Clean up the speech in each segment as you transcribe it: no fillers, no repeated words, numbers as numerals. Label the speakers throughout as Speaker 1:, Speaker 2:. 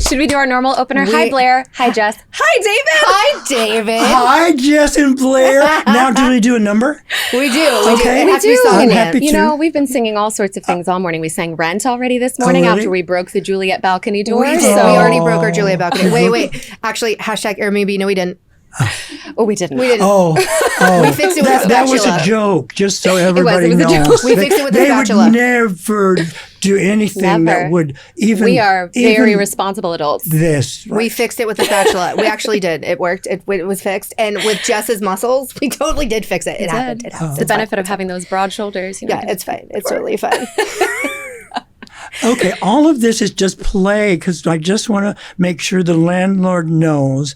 Speaker 1: Should we do our normal opener? Hi, Blair. Hi, Jess. Hi, David.
Speaker 2: Hi, David.
Speaker 3: Hi, Jess and Blair. Now, do we do a number?
Speaker 2: We do.
Speaker 3: Okay.
Speaker 2: We do.
Speaker 3: I'm happy
Speaker 1: You
Speaker 3: to.
Speaker 1: know, we've been singing all sorts of things all morning. We sang Rent already this morning
Speaker 3: really?
Speaker 1: after we broke the Juliet balcony door.
Speaker 2: We did.
Speaker 1: So
Speaker 2: We already broke our Julia balcony. Wait. Actually, hashtag or maybe no, we didn't.
Speaker 1: Oh, we didn't.
Speaker 2: We didn't.
Speaker 3: Oh,
Speaker 2: We fixed it with a
Speaker 3: that was a
Speaker 2: spatula.
Speaker 3: joke, just so everybody
Speaker 1: it was a
Speaker 3: knows.
Speaker 1: joke.
Speaker 2: We fixed it with a
Speaker 3: they
Speaker 2: spatula.
Speaker 3: would never do anything
Speaker 1: Never.
Speaker 3: that would even.
Speaker 1: We are very
Speaker 3: even
Speaker 1: responsible adults.
Speaker 3: This.
Speaker 2: We fixed it with a spatula. We actually did. It worked. It was fixed. And with Jess's muscles, we totally did fix it. It happened. It happened.
Speaker 1: It's the benefit of having those broad shoulders. You know?
Speaker 2: Yeah, it's fine. It's totally fine.
Speaker 3: Okay, all of this is just play because I just want to make sure the landlord knows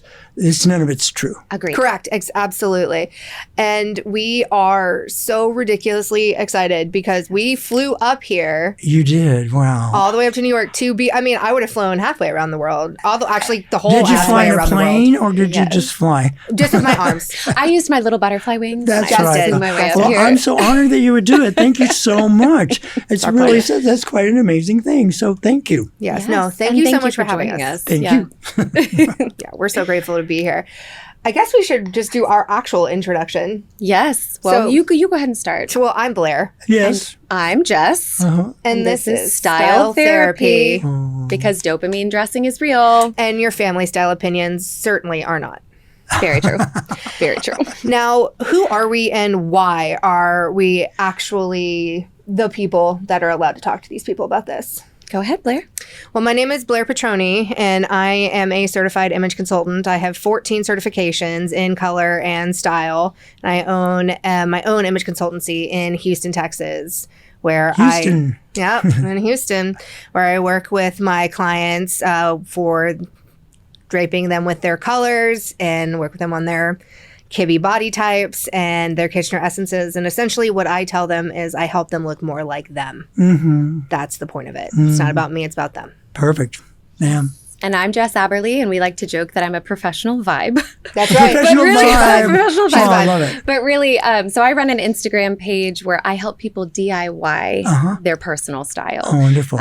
Speaker 3: none of it's true.
Speaker 1: Agreed.
Speaker 2: Correct. Absolutely. And we are so ridiculously excited because we flew up here
Speaker 3: You did. Wow.
Speaker 2: all the way up to New York to be, I mean, I would have flown halfway around the world. Actually, the whole
Speaker 3: Did you
Speaker 2: ass
Speaker 3: fly
Speaker 2: way
Speaker 3: in a
Speaker 2: around
Speaker 3: plane or did you just fly?
Speaker 2: the world. Just with my arms.
Speaker 1: I used my little butterfly wings.
Speaker 3: That's
Speaker 1: I
Speaker 3: right.
Speaker 1: flew my way up
Speaker 3: Well,
Speaker 1: here.
Speaker 3: I'm so honored that you would do it. Thank you so much. It's really that's quite an amazing thing. So thank you.
Speaker 2: Yes. No, thank
Speaker 1: And
Speaker 2: you so much for having
Speaker 1: joining
Speaker 2: us.
Speaker 3: Thank
Speaker 1: Yeah.
Speaker 3: you.
Speaker 2: Yeah, we're so grateful to be here. I guess we should just do our actual introduction.
Speaker 1: Yes. Well,
Speaker 2: So-
Speaker 1: you go ahead and start.
Speaker 2: So, well, I'm Blair.
Speaker 3: Yes.
Speaker 1: I'm Jess.
Speaker 2: And this is
Speaker 1: Style Therapy.
Speaker 3: Oh.
Speaker 1: Because dopamine dressing is real.
Speaker 2: And your family style opinions certainly are not.
Speaker 1: Very true. Very true.
Speaker 2: Now, who are we and why are we actually the people that are allowed to talk to these people about this?
Speaker 1: Go ahead, Blair.
Speaker 2: Well, my name is Blair Petroni, and I am a certified image consultant. I have 14 certifications in color and style. And I own my own image consultancy in Houston, Texas, where
Speaker 3: Houston.
Speaker 2: in Houston, where I work with my clients for draping them with their colors and work with them on their Kibbe body types and their Kitchener essences. And essentially what I tell them is I help them look more like them.
Speaker 3: Mm-hmm.
Speaker 2: That's the point of it. It's not about me, it's about them.
Speaker 3: Perfect. Yeah.
Speaker 1: And I'm Jess Aberly, and we like to joke that I'm a professional vibe.
Speaker 2: That's right.
Speaker 3: Professional
Speaker 1: really,
Speaker 3: vibe.
Speaker 1: professional
Speaker 3: Oh, I
Speaker 1: vibe.
Speaker 3: love it.
Speaker 1: But really, so I run an Instagram page where I help people DIY their personal style.
Speaker 3: Oh, wonderful.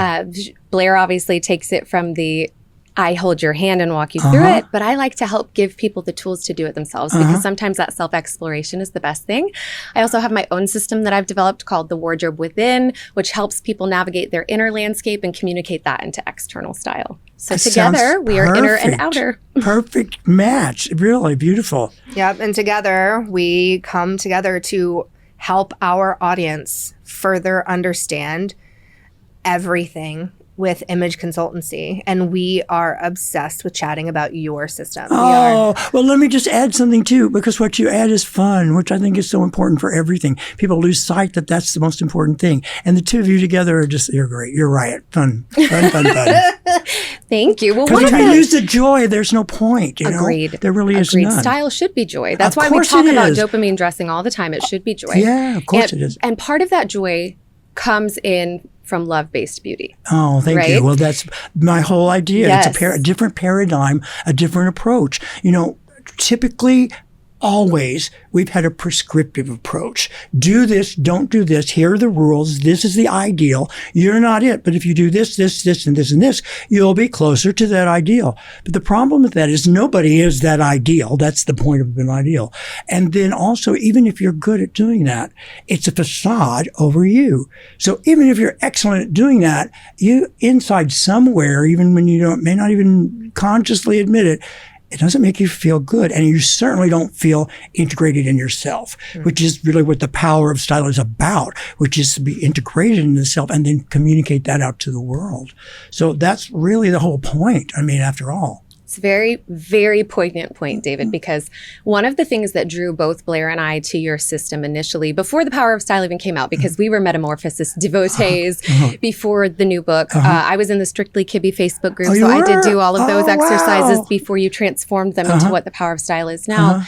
Speaker 1: Blair obviously takes it from the I hold your hand and walk you through it, but I like to help give people the tools to do it themselves because sometimes that self-exploration is the best thing. I also have my own system that I've developed called the Wardrobe Within, which helps people navigate their inner landscape and communicate that into external style. So
Speaker 3: That
Speaker 1: together,
Speaker 3: sounds
Speaker 1: we are inner and
Speaker 3: perfect.
Speaker 1: outer.
Speaker 3: Perfect match. Really beautiful.
Speaker 2: Yep. And together we come together to help our audience further understand everything with image consultancy. And we are obsessed with chatting about your system. We are.
Speaker 3: Oh, well, let me just add something too, because what you add is fun, which I think is so important for everything. People lose sight that that's the most important thing. And the two of you together are just, you're great. You're right. Fun.
Speaker 1: Thank you. Well,
Speaker 3: Because
Speaker 1: one
Speaker 3: if
Speaker 1: of
Speaker 3: you
Speaker 1: the
Speaker 3: lose the joy, there's no point. You know?
Speaker 1: Agreed.
Speaker 3: There really is
Speaker 1: Agreed.
Speaker 3: none.
Speaker 1: Style should be joy. That's
Speaker 3: Of
Speaker 1: why we
Speaker 3: course
Speaker 1: talk
Speaker 3: it
Speaker 1: about
Speaker 3: is.
Speaker 1: dopamine dressing all the time. It should be joy.
Speaker 3: Yeah, of course
Speaker 1: and,
Speaker 3: it is.
Speaker 1: And part of that joy comes in from love-based beauty.
Speaker 3: Oh, thank
Speaker 1: Right?
Speaker 3: you. Well, that's my whole idea.
Speaker 1: Yes.
Speaker 3: It's a different paradigm, a different approach. You know, typically, always, we've had a prescriptive approach. Do this, don't do this. Here are the rules. This is the ideal. You're not it. But if you do this, this, this, and this, and this, you'll be closer to that ideal. But the problem with that is nobody is that ideal. That's the point of an ideal. And then also, even if you're good at doing that, it's a facade over you. So even if you're excellent at doing that, you inside somewhere, even when you may not even consciously admit it, it doesn't make you feel good. And you certainly don't feel integrated in yourself, which is really what the power of style is about, which is to be integrated in the self and then communicate that out to the world. So that's really the whole point. I mean, after all.
Speaker 1: It's a very, very poignant point, David, because one of the things that drew both Blair and I to your system initially, before The Power of Style even came out, because we were Metamorphosis devotees before the new book. I was in the Strictly Kibbe Facebook group, so I did do all of those exercises before you transformed them into what The Power of Style is now.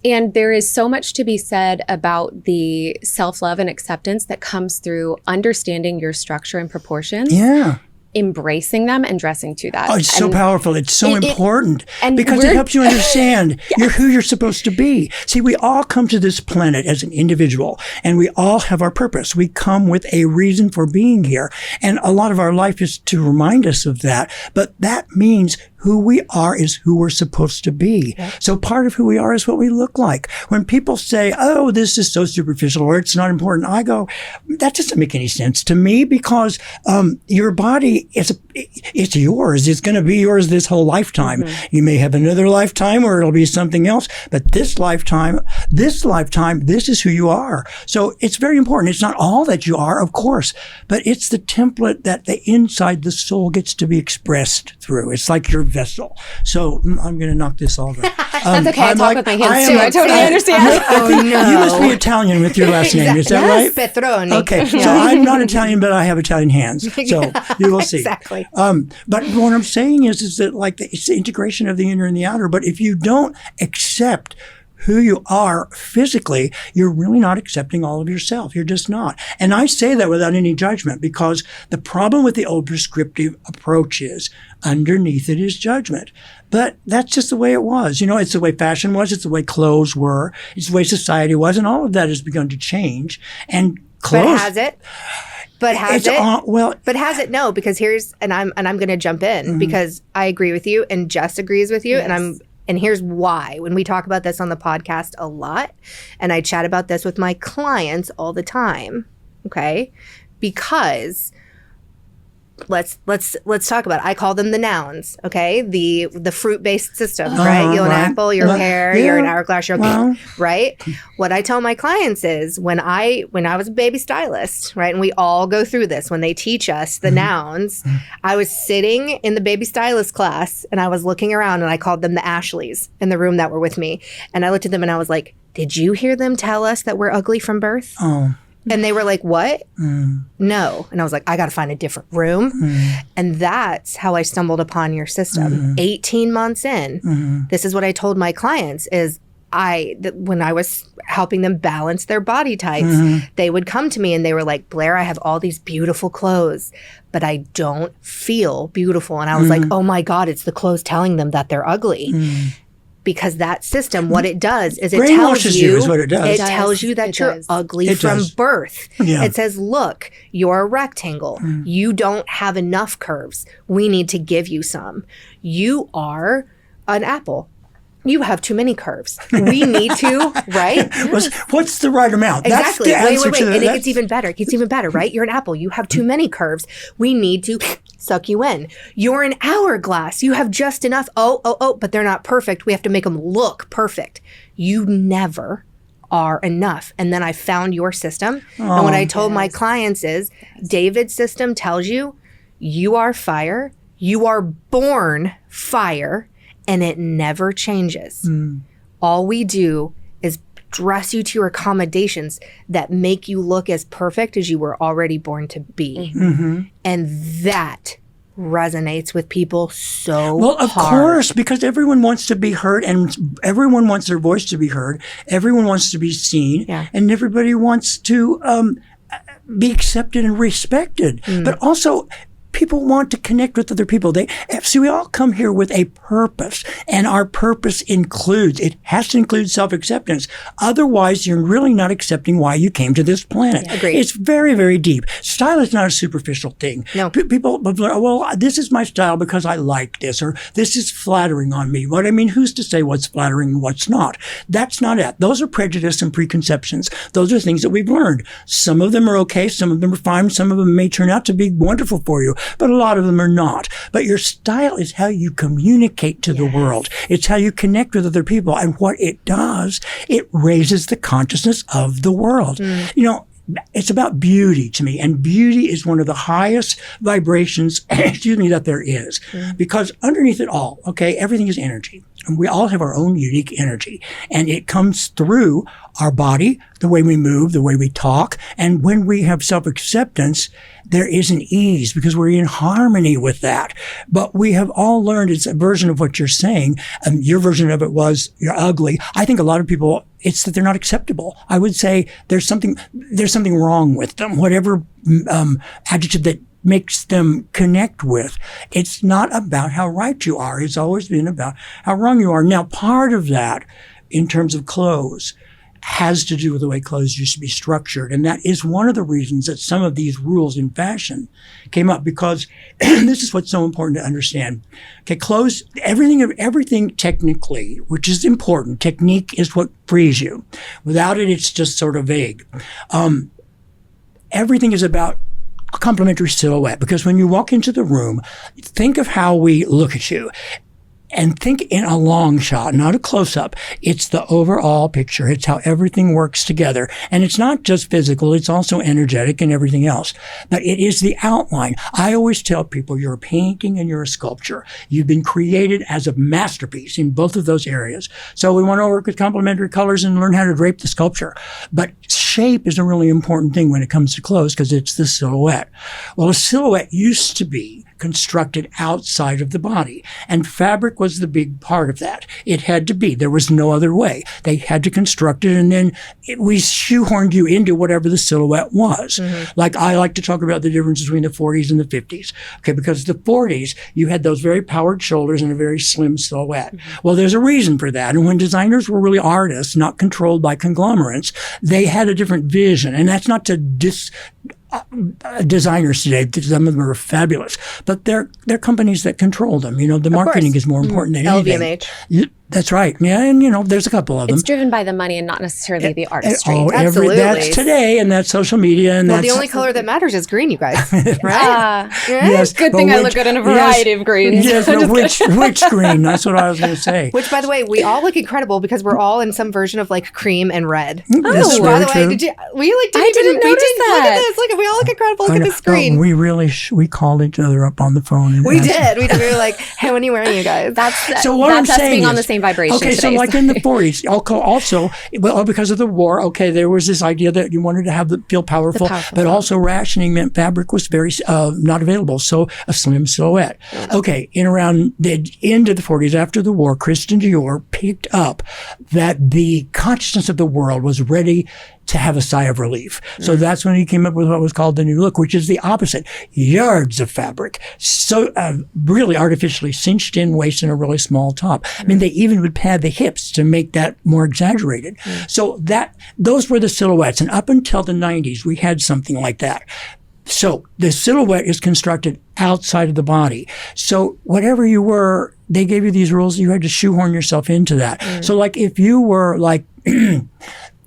Speaker 1: And there is so much to be said about the self-love and acceptance that comes through understanding your structure and proportions.
Speaker 3: Yeah.
Speaker 1: embracing them and dressing to that.
Speaker 3: Oh, it's so powerful. It's so important
Speaker 1: and
Speaker 3: because it helps you understand you're who you're supposed to be. See, we all come to this planet as an individual, and we all have our purpose. We come with a reason for being here. And a lot of our life is to remind us of that. But that means who we are is who we're supposed to be. Yep. So part of who we are is what we look like. When people say, oh, this is so superficial or it's not important, I go, that doesn't make any sense to me because your body it's yours. It's going to be yours this whole lifetime. Mm-hmm. You may have another lifetime or it'll be something else, but this lifetime, this is who you are. So it's very important. It's not all that you are, of course, but it's the template that the inside the soul gets to be expressed through. It's like your vessel. So I'm going to knock this over.
Speaker 1: That's okay. I talk with my hands too. I totally understand.
Speaker 3: You must be Italian with your last name. Is that right?
Speaker 2: Petroni.
Speaker 3: Okay. So I'm not Italian, but I have Italian hands. So you will see.
Speaker 2: Exactly.
Speaker 3: But what I'm saying is that like it's the integration of the inner and the outer. But if you don't accept who you are physically, you're really not accepting all of yourself. You're just not. And I say that without any judgment because the problem with the old prescriptive approach is underneath it is judgment. But that's just the way it was. You know, it's the way fashion was. It's the way clothes were. It's the way society was. And all of that has begun to change. And clothes.
Speaker 2: But has it? But has it?
Speaker 3: Well,
Speaker 2: but has it? No, because I'm going to jump in
Speaker 3: Mm-hmm.
Speaker 2: because I agree with you and Jess agrees with you.
Speaker 1: Yes.
Speaker 2: And here's why. When we talk about this on the podcast a lot, and I chat about this with my clients all the time, okay? Because let's talk about it. I call them the nouns, okay? The fruit-based system, right? You're an apple, you're a pear, you're an hourglass, you're right? What I tell my clients is when I was a baby stylist, right? And we all go through this when they teach us the nouns. I was sitting in the baby stylist class and I was looking around and I called them the Ashleys in the room that were with me. And I looked at them and I was like, did you hear them tell us that we're ugly from birth?
Speaker 3: Oh.
Speaker 2: And they were like, what? No. And I was like, I got to find a different room. And that's how I stumbled upon your system. 18 months in, this is what I told my clients is when I was helping them balance their body types, they would come to me and they were like, Blair, I have all these beautiful clothes, but I don't feel beautiful. And I was like, oh my God, it's the clothes telling them that they're ugly. Because that system, what it does is it tells you,
Speaker 3: is what it does.
Speaker 2: It tells you that you're ugly from birth.
Speaker 3: Yeah.
Speaker 2: It says, look, you're a rectangle. You don't have enough curves. We need to give you some. You are an apple. You have too many curves. We need to, right?
Speaker 3: What's the right amount?
Speaker 2: Exactly.
Speaker 3: That's the answer
Speaker 2: wait.
Speaker 3: to that.
Speaker 2: And it gets even better. It gets even better, right? You're an apple. You have too many curves. We need to suck you in. You're an hourglass. You have just enough. Oh, but they're not perfect. We have to make them look perfect. You never are enough. And then I found your system. And what I told my clients is, David's system tells you, you are fire. You are born fire. And it never changes. All we do is dress you to your accommodations that make you look as perfect as you were already born to be. And that resonates with people so
Speaker 3: well, of
Speaker 2: hard.
Speaker 3: course, because everyone wants to be heard and everyone wants their voice to be heard. Everyone wants to be seen and everybody wants to be accepted and respected. But also, people want to connect with other people. See, we all come here with a purpose, and our purpose it has to include self-acceptance. Otherwise, you're really not accepting why you came to this planet.
Speaker 2: Yeah, agreed.
Speaker 3: It's very, very deep. Style is not a superficial thing.
Speaker 2: No.
Speaker 3: People, well, this is my style because I like this, or this is flattering on me. What I mean, who's to say what's flattering and what's not? That's not it. Those are prejudice and preconceptions. Those are things that we've learned. Some of them are okay. Some of them are fine. Some of them may turn out to be wonderful for you. But a lot of them are not. But your style is how you communicate to the world. It's how you connect with other people. And what it does, it raises the consciousness of the world. You know, it's about beauty to me. And beauty is one of the highest vibrations, that there is. Because underneath it all, everything is energy. And we all have our own unique energy. And it comes through our body, the way we move, the way we talk. And when we have self-acceptance, there is an ease because we're in harmony with that. But we have all learned, it's a version of what you're saying. Your version of it was, you're ugly. I think a lot of people, it's that they're not acceptable. I would say there's something wrong with them. Whatever adjective that makes them connect with. It's not about how right you are. It's always been about how wrong you are. Now, part of that, in terms of clothes, has to do with the way clothes used to be structured. And that is one of the reasons that some of these rules in fashion came up, because this is what's so important to understand. Okay, clothes, everything technically, which is important. Technique is what frees you. Without it, it's just sort of vague. Everything is about a complementary silhouette, because when you walk into the room, think of how we look at you. And think in a long shot, not a close-up. It's the overall picture. It's how everything works together. And it's not just physical. It's also energetic and everything else. But it is the outline. I always tell people you're a painting and you're a sculpture. You've been created as a masterpiece in both of those areas. So we want to work with complementary colors and learn how to drape the sculpture. But shape is a really important thing when it comes to clothes, because it's the silhouette. Well, a silhouette used to be constructed outside of the body, and fabric was the big part of that. It had to be. There was no other way. They had to construct it, and then we shoehorned you into whatever the silhouette was. Like, I like to talk about the difference between the 40s and the 50s. Okay, because the 40s, you had those very powered shoulders and a very slim silhouette. Well, there's a reason for that. And when designers were really artists, not controlled by conglomerates, they had a different vision. And that's not to designers today, some of them are fabulous, but they're companies that control them. You know, the marketing is more important than anything.
Speaker 2: LVMH.
Speaker 3: That's right. Yeah, and you know, there's a couple of them.
Speaker 1: It's driven by the money and not necessarily the artistry.
Speaker 2: Absolutely.
Speaker 3: That's today, and that's social media, and
Speaker 2: the only color that matters is green, you guys. Right?
Speaker 3: Yes.
Speaker 1: Good thing I look good in a variety of greens.
Speaker 3: Yes, but which green? That's what I was going to say.
Speaker 2: Which, by the way, we all look incredible because we're all in some version of like cream and red.
Speaker 3: That's
Speaker 2: by the way,
Speaker 3: true.
Speaker 2: did you?
Speaker 1: I didn't notice that.
Speaker 2: Look at this. Look, we all look incredible. Look at the screen.
Speaker 3: We really we called each other up on the phone. And
Speaker 2: we did. We were like, "Hey, when are you wearing, you guys?"
Speaker 3: So what I'm
Speaker 1: us
Speaker 3: saying
Speaker 1: being
Speaker 3: is,
Speaker 1: on the same vibration.
Speaker 3: Okay, so like in the 40s, also, well, because of the war, okay, there was this idea that you wanted to feel powerful, but also rationing meant fabric was very not available, so a slim silhouette. Okay, in around the end of the 40s, after the war, Christian Dior picked up that the consciousness of the world was ready to have a sigh of relief. So that's when he came up with what was called the new look, which is the opposite. Yards of fabric, so really artificially cinched in waist and a really small top. I mean, they even would pad the hips to make that more exaggerated. So those were the silhouettes. And up until the 90s, we had something like that. So the silhouette is constructed outside of the body. So whatever you were, they gave you these rules. You had to shoehorn yourself into that. So like if you were like in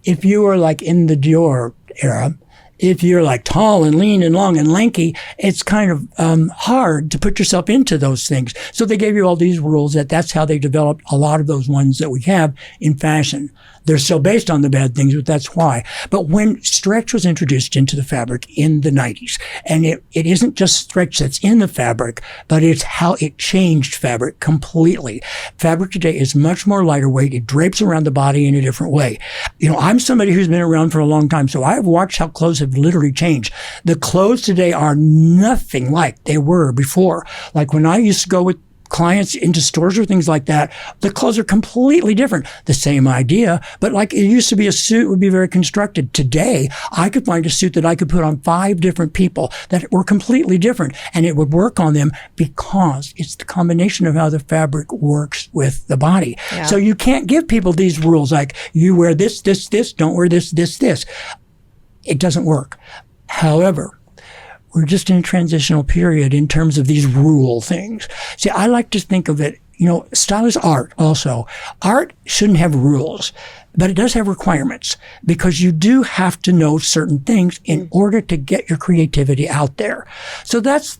Speaker 3: the Dior era, if you're like tall and lean and long and lanky, it's kind of hard to put yourself into those things. So they gave you all these rules that's how they developed a lot of those ones that we have in fashion. They're still based on the bad things, but that's why. But when stretch was introduced into the fabric in the 90s, and it isn't just stretch that's in the fabric, but it's how it changed fabric completely. Fabric today is much more lighter weight. It drapes around the body in a different way. You know, I'm somebody who's been around for a long time, so I've watched how clothes have literally changed. The clothes today are nothing like they were before. Like when I used to go with clients into stores or things like that, the clothes are completely different. The same idea, but like it used to be a suit would be very constructed. Today, I could find a suit that I could put on 5 different people that were completely different, and it would work on them because it's the combination of how the fabric works with the body. Yeah. So you can't give people these rules like you wear this, don't wear this. It doesn't work. However, we're just in a transitional period in terms of these rule things. See, I like to think of it, you know, style is art also. Art shouldn't have rules, but it does have requirements because you do have to know certain things in order to get your creativity out there. So that's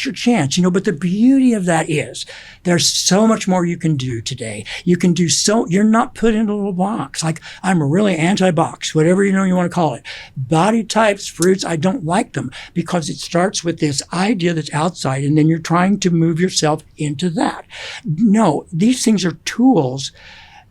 Speaker 3: your chance, you know, but the beauty of that is there's so much more you can do today. You can do you're not put in a little box. Like I'm really anti-box, whatever, you know, you want to call it. Body types, fruits, I don't like them because it starts with this idea that's outside and then you're trying to move yourself into that. No, these things are tools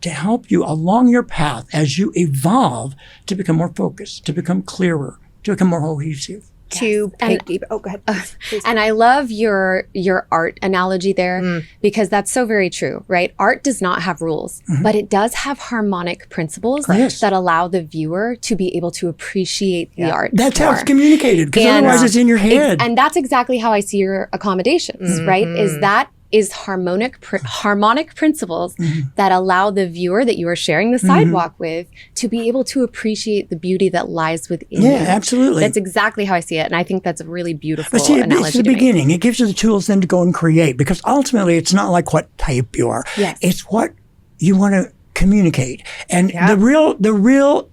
Speaker 3: to help you along your path as you evolve to become more focused, to become clearer, to become more cohesive.
Speaker 2: to
Speaker 1: And-
Speaker 2: pay people. Oh, go ahead. Please.
Speaker 1: And I love your art analogy there because that's so very true, right? Art does not have rules, but it does have harmonic principles
Speaker 3: Yes.
Speaker 1: that allow the viewer to be able to appreciate the art.
Speaker 3: That's how
Speaker 1: more.
Speaker 3: it's communicated, because
Speaker 1: And-
Speaker 3: otherwise it's in your head.
Speaker 1: And that's exactly how I see your accommodations, right? Is harmonic principles that allow the viewer that you are sharing the sidewalk with to be able to appreciate the beauty that lies within
Speaker 3: Yeah,
Speaker 1: you.
Speaker 3: absolutely.
Speaker 1: That's exactly how I see it. And I think that's a really beautiful
Speaker 3: But see,
Speaker 1: analogy
Speaker 3: it's the
Speaker 1: to make.
Speaker 3: beginning. It gives you the tools then to go and create, because ultimately it's not like what type you are.
Speaker 1: Yes.
Speaker 3: It's what you want to communicate. And the real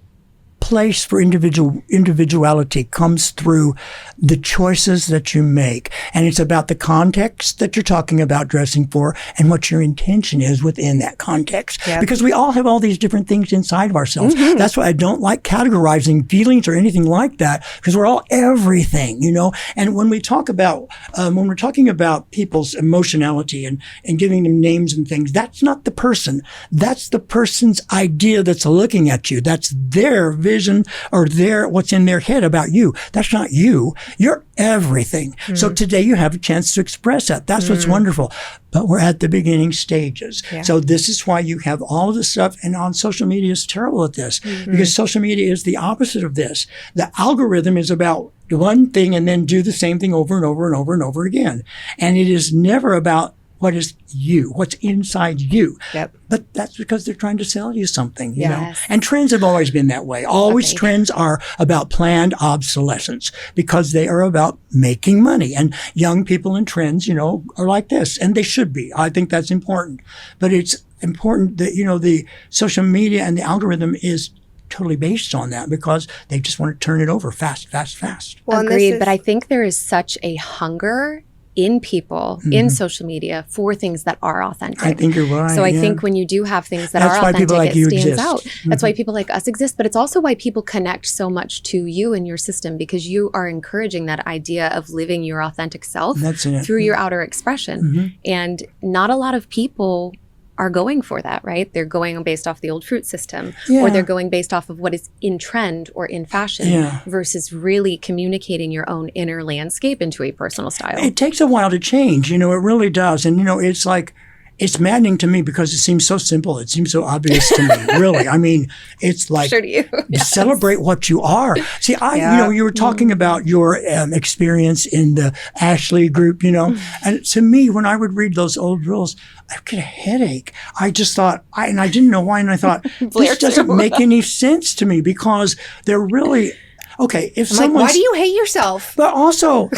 Speaker 3: place for individuality comes through the choices that you make. And it's about the context that you're talking about dressing for and what your intention is within that context.
Speaker 2: Yep.
Speaker 3: Because we all have all these different things inside of ourselves. That's why I don't like categorizing feelings or anything like that, because we're all everything, you know? And when we talk about, when we're talking about people's emotionality and giving them names and things, that's not the person. That's the person's idea that's looking at you. That's their vision or what's in their head about you. That's not you. You're everything. So today you have a chance to express that. That's what's wonderful. But we're at the beginning stages.
Speaker 2: Yeah.
Speaker 3: So this is why you have all of this stuff. And on social media is terrible at this, because social media is the opposite of this. The algorithm is about one thing and then do the same thing over and over and over and over again. And it is never about what is you, what's inside you.
Speaker 2: Yep.
Speaker 3: But that's because they're trying to sell you something, you know?
Speaker 1: Yes.
Speaker 3: And trends have always been that way. Always trends are about planned obsolescence because they are about making money. And young people in trends, you know, are like this, and they should be. I think that's important. But it's important that, you know, the social media and the algorithm is totally based on that because they just want to turn it over fast, fast, fast.
Speaker 2: Well, and this
Speaker 1: Agreed.
Speaker 2: is-
Speaker 1: But I think there is such a hunger in people, in social media, for things that are authentic.
Speaker 3: I think you're right.
Speaker 1: So I
Speaker 3: yeah.
Speaker 1: think when you do have things that
Speaker 3: That's
Speaker 1: are
Speaker 3: why
Speaker 1: authentic,
Speaker 3: people like
Speaker 1: it
Speaker 3: you
Speaker 1: stands
Speaker 3: exist.
Speaker 1: out. That's why people like us exist, but it's also why people connect so much to you and your system, because you are encouraging that idea of living your authentic self
Speaker 3: That's it.
Speaker 1: through your outer expression. And not a lot of people are going for that, right? They're going based off the old fruit system,
Speaker 3: Yeah.
Speaker 1: or they're going based off of what is in trend or in fashion,
Speaker 3: Yeah.
Speaker 1: versus really communicating your own inner landscape into a personal style.
Speaker 3: It takes a while to change, you know, it really does. And, you know, it's like, it's maddening to me because it seems so simple. It seems so obvious to me, really. I mean, it's like,
Speaker 1: Sure to you.
Speaker 3: celebrate what you are. See, you
Speaker 2: Yeah.
Speaker 3: know, you were talking about your experience in the Ashley group, you know, and to me, when I would read those old rules, I would get a headache. I just thought, and I didn't know why, and I thought, this doesn't make any sense to me because they're really, okay, if
Speaker 2: I'm like,
Speaker 3: someone's,
Speaker 2: why do you hate yourself?
Speaker 3: but also,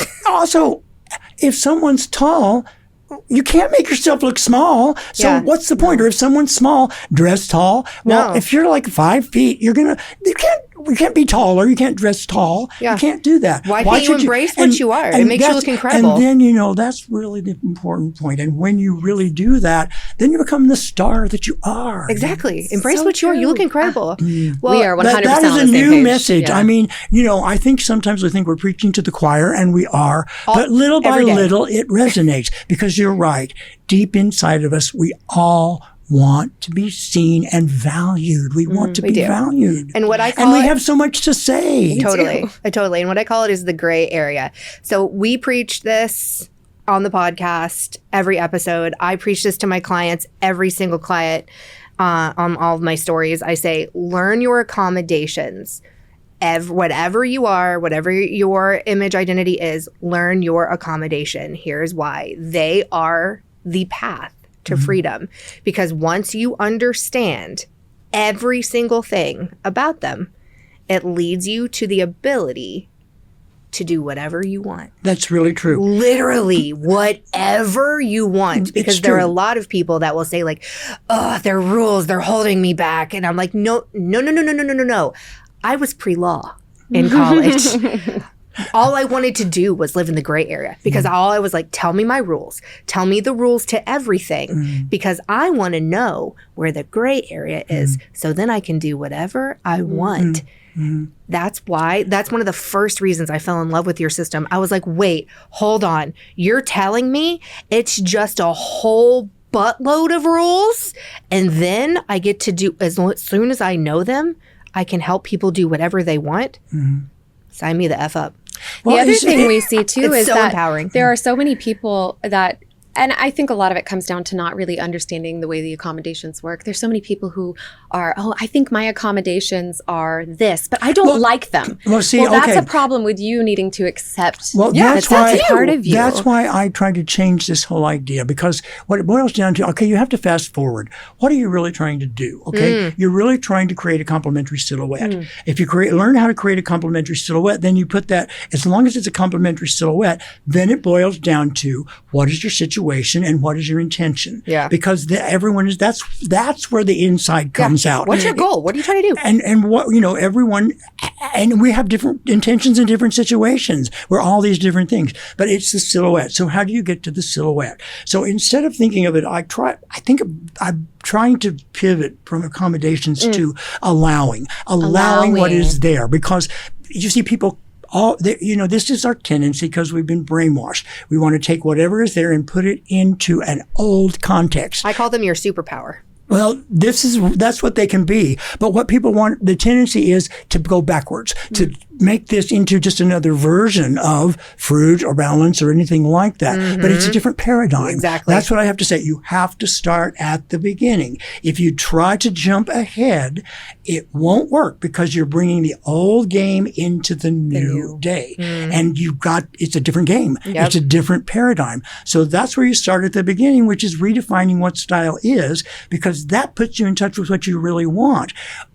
Speaker 3: if someone's tall, you can't make yourself look small. So
Speaker 2: Yeah.
Speaker 3: what's the point? Or if someone's small, dress tall. Well,
Speaker 2: No.
Speaker 3: if you're like 5 feet, you can't be taller. You can't dress tall.
Speaker 2: Yeah.
Speaker 3: You can't do that.
Speaker 2: Why can't you
Speaker 3: should
Speaker 2: embrace what you are? It makes you
Speaker 3: that's-
Speaker 2: look incredible.
Speaker 3: And then, you know, that's really the important point. And when you really do that, then you become the star that you are.
Speaker 2: Exactly. Embrace
Speaker 1: So
Speaker 2: what you are. You look
Speaker 1: true.
Speaker 2: incredible.
Speaker 1: We are 100%
Speaker 3: That is
Speaker 1: on
Speaker 3: a
Speaker 1: the same
Speaker 3: new
Speaker 1: page.
Speaker 3: message.
Speaker 1: Yeah.
Speaker 3: I mean, you know, I think sometimes we think we're preaching to the choir, and we are. But little by
Speaker 2: every day.
Speaker 3: little, it resonates because you're right. Deep inside of us, we all want to be seen and valued. We want to be
Speaker 2: do.
Speaker 3: valued.
Speaker 2: And what I
Speaker 3: And
Speaker 2: call
Speaker 3: we
Speaker 2: it-
Speaker 3: have so much to say.
Speaker 2: Totally. Totally. And what I call it is the gray area. So we preach this on the podcast every episode. I preach this to my clients, every single client on all of my stories. I say, learn your accommodations. Whatever you are, whatever your image identity is, learn your accommodation. Here's why. They are the path to freedom. Because once you understand every single thing about them, it leads you to the ability to do whatever you want.
Speaker 3: That's really true.
Speaker 2: Literally, whatever you want. Because there are a
Speaker 3: true.
Speaker 2: lot of people that will say, like, oh, they're rules, they're holding me back. And I'm like, no. I was pre-law in college. All I wanted to do was live in the gray area because all I was like, tell me my rules. Tell me the rules to everything because I want to know where the gray area is so then I can do whatever I want. That's one of the first reasons I fell in love with your system. I was like, wait, hold on. You're telling me it's just a whole buttload of rules and then I get to do, as soon as I know them, I can help people do whatever they want. Sign me the F up.
Speaker 3: Well,
Speaker 1: the other thing we see too
Speaker 2: It's
Speaker 1: is
Speaker 2: so
Speaker 1: that
Speaker 2: empowering.
Speaker 1: there are so many people that, and I think a lot of it comes down to not really understanding the way the accommodations work. There's so many people who are, I think my accommodations are this, but I don't like them.
Speaker 3: Well, see,
Speaker 1: that's
Speaker 3: okay.
Speaker 1: a problem with you needing to accept
Speaker 3: That's why
Speaker 1: that's part of you.
Speaker 3: That's why I tried to change this whole idea, because what it boils down to, okay, you have to fast forward. What are you really trying to do? Okay, you're really trying to create a complementary silhouette. If you learn how to create a complementary silhouette, then you put that, as long as it's a complementary silhouette, then it boils down to what is your situation and what is your intention.
Speaker 2: Yeah.
Speaker 3: Because everyone is, that's where the inside comes out.
Speaker 2: What's your goal? What are you trying to do?
Speaker 3: And what, everyone, and we have different intentions in different situations. We're all these different things, but it's the silhouette. So how do you get to the silhouette? So instead of thinking of it, I'm trying to pivot from accommodations to allowing what is there, because you see people, this is our tendency because we've been brainwashed. We want to take whatever is there and put it into an old context.
Speaker 2: I call them your superpower.
Speaker 3: Well, that's what they can be. But what people want, the tendency is to go backwards, to make this into just another version of fruit or balance or anything like that. But it's a different paradigm.
Speaker 2: Exactly.
Speaker 3: That's what I have to say. You have to start at the beginning. If you try to jump ahead, it won't work, because you're bringing the old game into the new day. And it's a different game.
Speaker 2: Yep.
Speaker 3: It's a different paradigm. So that's where you start at the beginning, which is redefining what style is, because that puts you in touch with what you really want.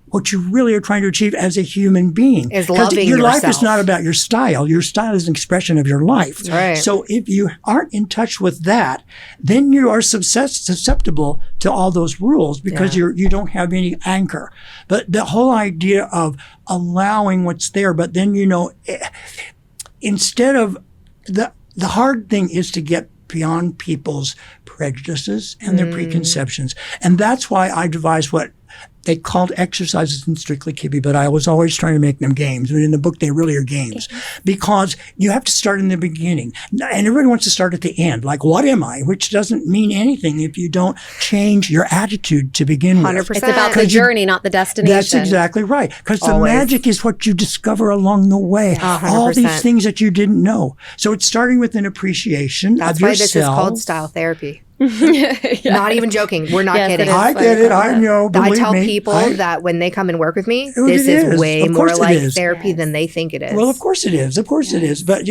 Speaker 3: What you really are trying to achieve as a human being.
Speaker 2: Is loving
Speaker 3: your life
Speaker 2: yourself.
Speaker 3: is not about your style. Your style is an expression of your life.
Speaker 2: That's right.
Speaker 3: So if you aren't in touch with that, then you are susceptible to all those rules, because you don't have any anchor. But the whole idea of allowing what's there, but then, instead of the hard thing is to get beyond people's prejudices and their preconceptions. And that's why I devised what they called exercises in Strictly Kibbe, but I was always trying to make them games. But in the book, they really are games, because you have to start in the beginning. And everybody wants to start at the end. Like, what am I? Which doesn't mean anything if you don't change your attitude to begin with.
Speaker 2: 100%.
Speaker 1: It's about the journey, not the destination.
Speaker 3: That's exactly right. Because the
Speaker 2: Always.
Speaker 3: magic is what you discover along the way.
Speaker 2: 100%.
Speaker 3: All these things that you didn't know. So it's starting with an appreciation
Speaker 2: That's
Speaker 3: of
Speaker 2: why
Speaker 3: yourself.
Speaker 2: this is called style therapy. Not even joking. We're not
Speaker 1: Yes,
Speaker 2: kidding.
Speaker 1: it is.
Speaker 3: I get it. I know.
Speaker 2: I
Speaker 3: Believe
Speaker 2: tell
Speaker 3: me.
Speaker 2: people that when they come and work with me,
Speaker 3: It
Speaker 2: this
Speaker 3: is.
Speaker 2: is way
Speaker 3: Of
Speaker 2: more
Speaker 3: course it
Speaker 2: like
Speaker 3: is.
Speaker 2: therapy than they think it is.
Speaker 3: Well, of course it is. Of course it is. But,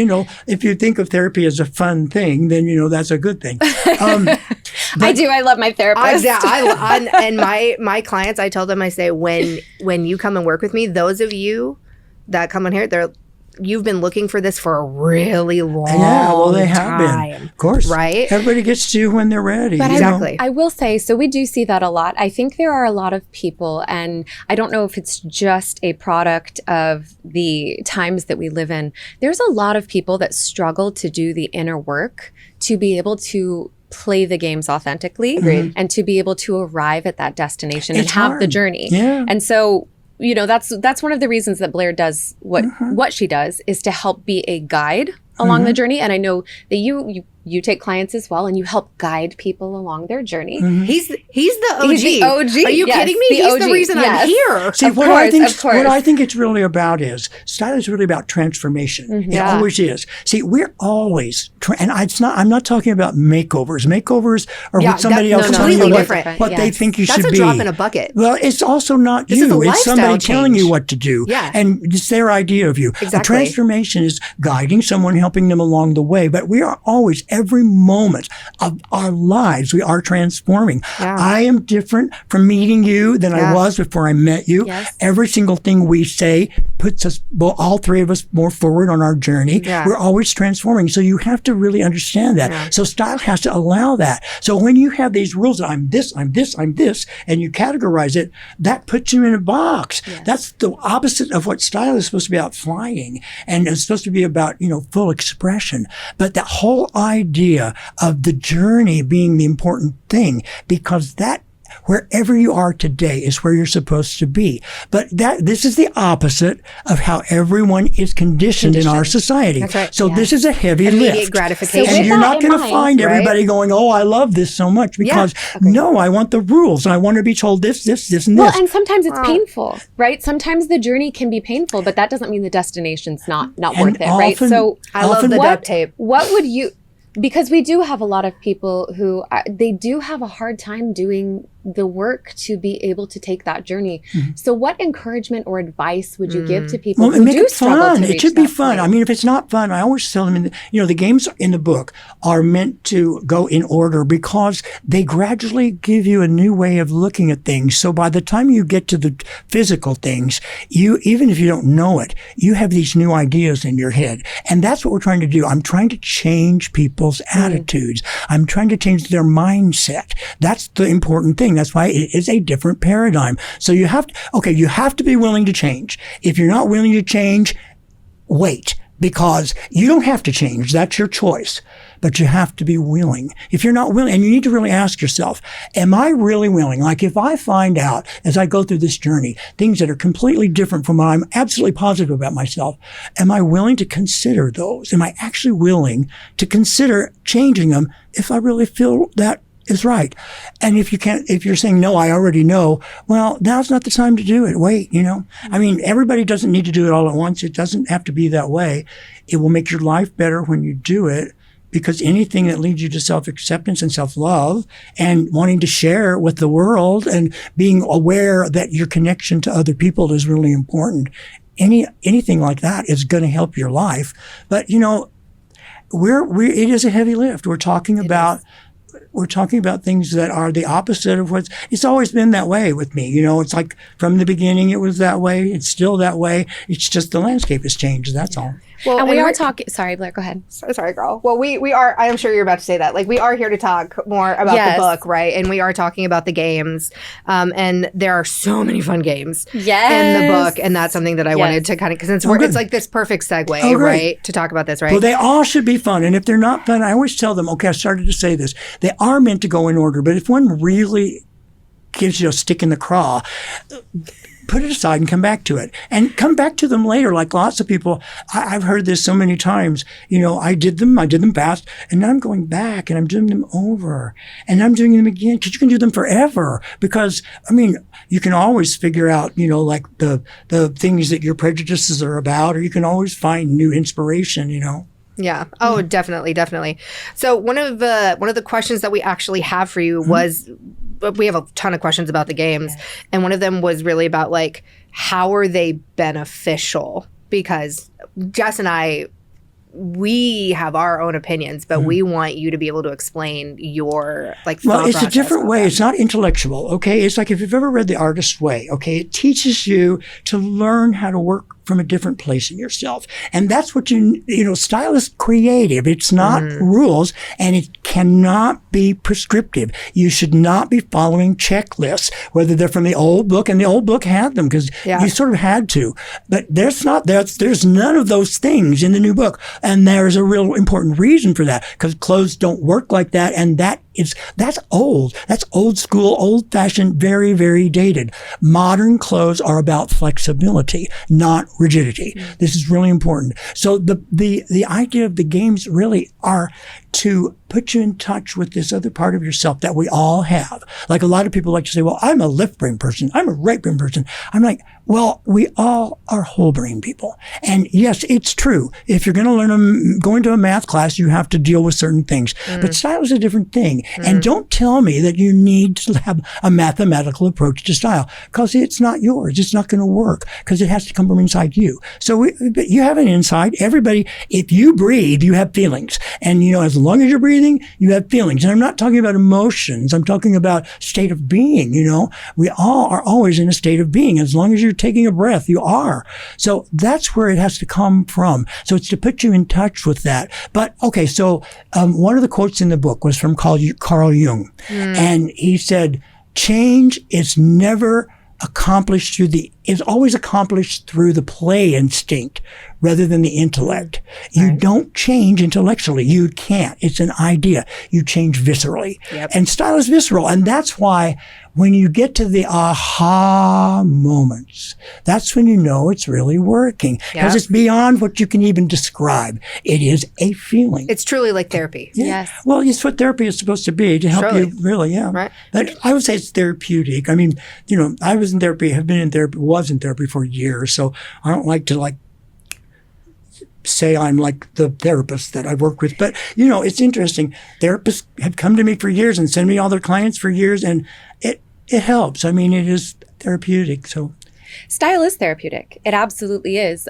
Speaker 3: if you think of therapy as a fun thing, then, that's a good thing.
Speaker 1: I do. I love my therapist.
Speaker 2: And my clients, I tell them, I say, when you come and work with me, those of you that come in here, you've been looking for this for a really long time.
Speaker 3: They have been. Of course.
Speaker 2: Right?
Speaker 3: Everybody gets to when they're ready.
Speaker 1: But
Speaker 2: Exactly.
Speaker 1: I will say, so we do see that a lot. I think there are a lot of people, and I don't know if it's just a product of the times that we live in. There's a lot of people that struggle to do the inner work to be able to play the games authentically and to be able to arrive at that destination and have the journey.
Speaker 3: Yeah.
Speaker 1: And so, that's one of the reasons that Blair does what she does, is to help be a guide along the journey. And I know that you take clients as well, and you help guide people along their journey.
Speaker 2: He's the OG.
Speaker 1: He's the OG.
Speaker 2: Are you
Speaker 1: Yes,
Speaker 2: kidding me?
Speaker 1: the
Speaker 2: He's
Speaker 1: OG.
Speaker 2: the reason
Speaker 1: Yes.
Speaker 2: I'm here.
Speaker 3: See,
Speaker 1: Of
Speaker 3: what
Speaker 1: course.
Speaker 3: I think it's really about is style is really about transformation. It always is. See, we're always, I'm not talking about makeovers. Makeovers are what somebody else telling you what they think you should be.
Speaker 2: That's a drop in a bucket.
Speaker 3: Well, it's also not
Speaker 2: This is a
Speaker 3: you. It's
Speaker 2: lifestyle
Speaker 3: somebody telling
Speaker 2: change.
Speaker 3: you what to do.
Speaker 2: Yeah.
Speaker 3: And it's their idea of you.
Speaker 2: Exactly.
Speaker 3: A transformation is guiding someone, helping them along the way. But we are always, every moment of our lives, we are transforming.
Speaker 2: Yeah.
Speaker 3: I am different from meeting you than I was before I met you.
Speaker 1: Yes.
Speaker 3: Every single thing we say puts us, all three of us, more forward on our journey.
Speaker 2: Yeah.
Speaker 3: We're always transforming. So you have to really understand that.
Speaker 2: Yeah.
Speaker 3: So style has to allow that. So when you have these rules, I'm this, and you categorize it, that puts you in a box.
Speaker 1: Yes.
Speaker 3: That's the opposite of what style is supposed to be about, flying. And it's supposed to be about, full expression. But that whole idea of the journey being the important thing, because that wherever you are today is where you're supposed to be. But this is the opposite of how everyone is conditioned in our society.
Speaker 2: That's right.
Speaker 3: So this is a heavy
Speaker 2: Immediate
Speaker 3: lift.
Speaker 2: gratification.
Speaker 1: So
Speaker 3: And
Speaker 1: with
Speaker 3: you're
Speaker 1: that
Speaker 3: not
Speaker 1: in
Speaker 3: going to
Speaker 1: mind,
Speaker 3: find
Speaker 2: right?
Speaker 3: everybody going, oh, I love this so much, because no, I want the rules and I want to be told this, and this.
Speaker 1: Well, and sometimes it's painful, right? Sometimes the journey can be painful, but that doesn't mean the destination's not worth it, right? So
Speaker 2: I love the duct tape.
Speaker 1: what would you, because we do have a lot of people who they do have a hard time doing the work to be able to take that journey. So what encouragement or advice would you give to people who
Speaker 3: make
Speaker 1: do
Speaker 3: it
Speaker 1: struggle
Speaker 3: fun.
Speaker 1: to reach
Speaker 3: It should be
Speaker 1: that
Speaker 3: fun.
Speaker 1: point?
Speaker 3: I mean, if it's not fun, I always tell them, the games in the book are meant to go in order because they gradually give you a new way of looking at things. So by the time you get to the physical things, even if you don't know it, you have these new ideas in your head. And that's what we're trying to do. I'm trying to change people's attitudes. I'm trying to change their mindset. That's the important thing. That's why it is a different paradigm. So you have to be willing to change. If you're not willing to change, wait, because you don't have to change. That's your choice. But you have to be willing. If you're not willing, and you need to really ask yourself, am I really willing? Like if I find out as I go through this journey, things that are completely different from what I'm absolutely positive about myself, am I willing to consider those? Am I actually willing to consider changing them if I really feel that is right? And if you're saying, no, I already know, well, now's not the time to do it. Wait, I mean, everybody doesn't need to do it all at once. It doesn't have to be that way. It will make your life better when you do it, because anything that leads you to self-acceptance and self-love and wanting to share with the world and being aware that your connection to other people is really important. Anything like that is going to help your life. But, it is a heavy lift. We're talking about things that are the opposite of it's always been that way with me. It's like from the beginning, it was that way. It's still that way. It's just the landscape has changed. That's all.
Speaker 2: Well,
Speaker 1: and we are talking, sorry, Blair, go ahead.
Speaker 2: Sorry, girl. Well, we are, I'm sure you're about to say that. Like, we are here to talk more about the book, right? And we are talking about the games. And there are so many fun games in the book. And that's something that I wanted to kind of, because it's like this perfect segue, right? To talk about this, right?
Speaker 3: Well, they all should be fun. And if they're not fun, I always tell them, okay, I started to say this. They are meant to go in order. But if one really gives you a stick in the craw, put it aside and come back to it. And come back to them later. Like lots of people, I've heard this so many times. I did them fast, and now I'm going back and I'm doing them over. And I'm doing them again, because you can do them forever. Because, you can always figure out, like the things that your prejudices are about, or you can always find new inspiration,
Speaker 2: Yeah. Oh, definitely. So one of the questions that we actually have for you was, we have a ton of questions about the games, and one of them was really about like, how are they beneficial? Because Jess and I, we have our own opinions, but we want you to be able to explain your
Speaker 3: Well, it's a different way. It's not intellectual. Okay. It's like if you've ever read The Artist's Way. Okay. It teaches you to learn how to work from a different place in yourself. And that's what style is creative. It's not rules, and it cannot be prescriptive. You should not be following checklists, whether they're from the old book, and the old book had them because you sort of had to. But there's none of those things in the new book. And there's a real important reason for that, because clothes don't work like that. And that's old. That's old school, old fashioned, very, very dated. Modern clothes are about flexibility, not rigidity. This is really important. So the idea of the games really are to put you in touch with this other part of yourself that we all have. Like a lot of people like to say, well, I'm a left brain person. I'm a right brain person. I'm like, well, we all are whole brain people. And yes, it's true. If you're going to go into a math class, you have to deal with certain things. But style is a different thing. And don't tell me that you need to have a mathematical approach to style, because it's not yours. It's not going to work, because it has to come from inside you. So you have an inside. Everybody, if you breathe, you have feelings. And, as long as you're breathing, you have feelings. And I'm not talking about emotions. I'm talking about state of being. We all are always in a state of being. As long as you're taking a breath, you are. So that's where it has to come from. So it's to put you in touch with that. But okay, so one of the quotes in the book was from Carl Jung. And he said, change is never accomplished is always accomplished through the play instinct rather than the intellect. You don't change intellectually. You can't. It's an idea. You change viscerally. And style is visceral. And that's why when you get to the aha moments, that's when you know it's really working. Because it's beyond what you can even describe. It is a feeling.
Speaker 2: It's truly like therapy.
Speaker 3: Yeah.
Speaker 1: Yes.
Speaker 3: Well, it's what therapy is supposed to be, to help you, really,
Speaker 2: Right.
Speaker 3: But I would say it's therapeutic. I mean, I was in therapy, was in therapy for years, so I don't like to say I'm like the therapist that I work with. But, it's interesting. Therapists have come to me for years and send me all their clients for years, and it helps. I mean, it is therapeutic. So
Speaker 1: Style is therapeutic. It absolutely is.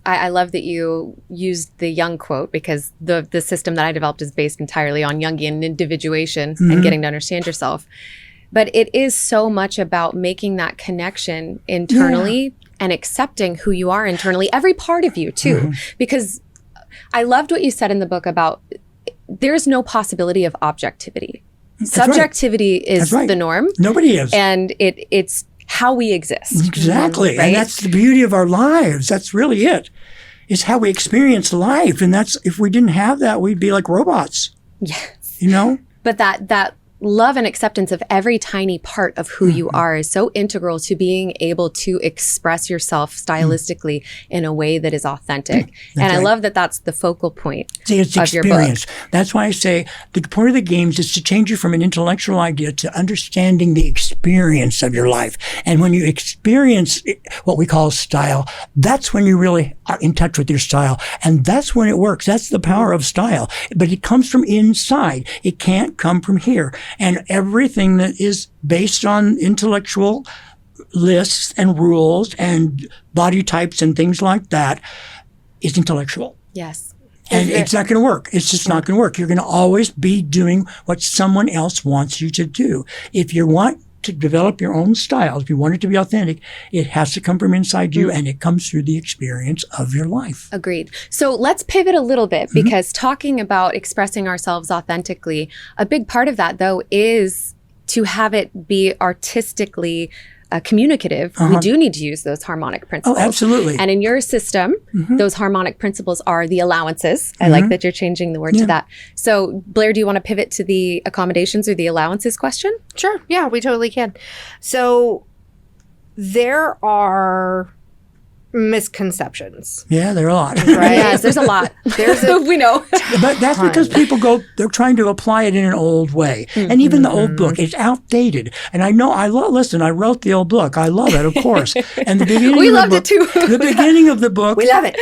Speaker 1: I love that you used the Jung quote, because the system that I developed is based entirely on Jungian individuation and getting to understand yourself. But it is so much about making that connection internally and accepting who you are internally, every part of you too. Because I loved what you said in the book about there's no possibility of objectivity. Subjectivity is the norm.
Speaker 3: Nobody is.
Speaker 1: And it's how we exist.
Speaker 3: Exactly.
Speaker 1: Right?
Speaker 3: And that's the beauty of our lives. That's really it. It's how we experience life. And that's, if we didn't have that, we'd be like robots.
Speaker 1: Yes. But that love and acceptance of every tiny part of who you are is so integral to being able to express yourself stylistically in a way that is authentic. And I love that that's the focal point
Speaker 3: it's
Speaker 1: of your
Speaker 3: experience.
Speaker 1: book.
Speaker 3: That's why I say the point of the games is to change you from an intellectual idea to understanding the experience of your life. And when you experience what we call style, that's when you really are in touch with your style. And that's when it works. That's the power of style. But it comes from inside. It can't come from here. And everything that is based on intellectual lists and rules and body types and things like that is intellectual.
Speaker 1: Yes.
Speaker 3: And it's not going to work. It's just not going to work. You're going to always be doing what someone else wants you to do. If you want to develop your own style, if you want it to be authentic, it has to come from inside you, and it comes through the experience of your life.
Speaker 1: Agreed. So let's pivot a little bit, because talking about expressing ourselves authentically, a big part of that, though, is to have it be artistically communicative. We do need to use those harmonic principles.
Speaker 3: Oh, absolutely.
Speaker 1: And in your system, those harmonic principles are the allowances. I like that you're changing the word to that. So Blair, do you want to pivot to the accommodations or the allowances question?
Speaker 2: Sure. Yeah, we totally can. So there are misconceptions.
Speaker 3: Yeah, there are a lot.
Speaker 2: Right?
Speaker 1: Yes, there's a lot. We know.
Speaker 3: But that's because people they're trying to apply it in an old way. And even the old book is outdated. And I know, I wrote the old book. I love it, of course. And the beginning
Speaker 1: We
Speaker 3: of the
Speaker 1: loved
Speaker 3: book,
Speaker 1: it too.
Speaker 3: the beginning of the book.
Speaker 2: We love it.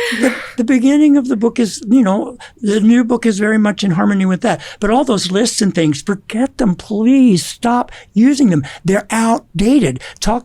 Speaker 3: The beginning of the book is, the new book is very much in harmony with that. But all those lists and things, forget them. Please stop using them. They're outdated.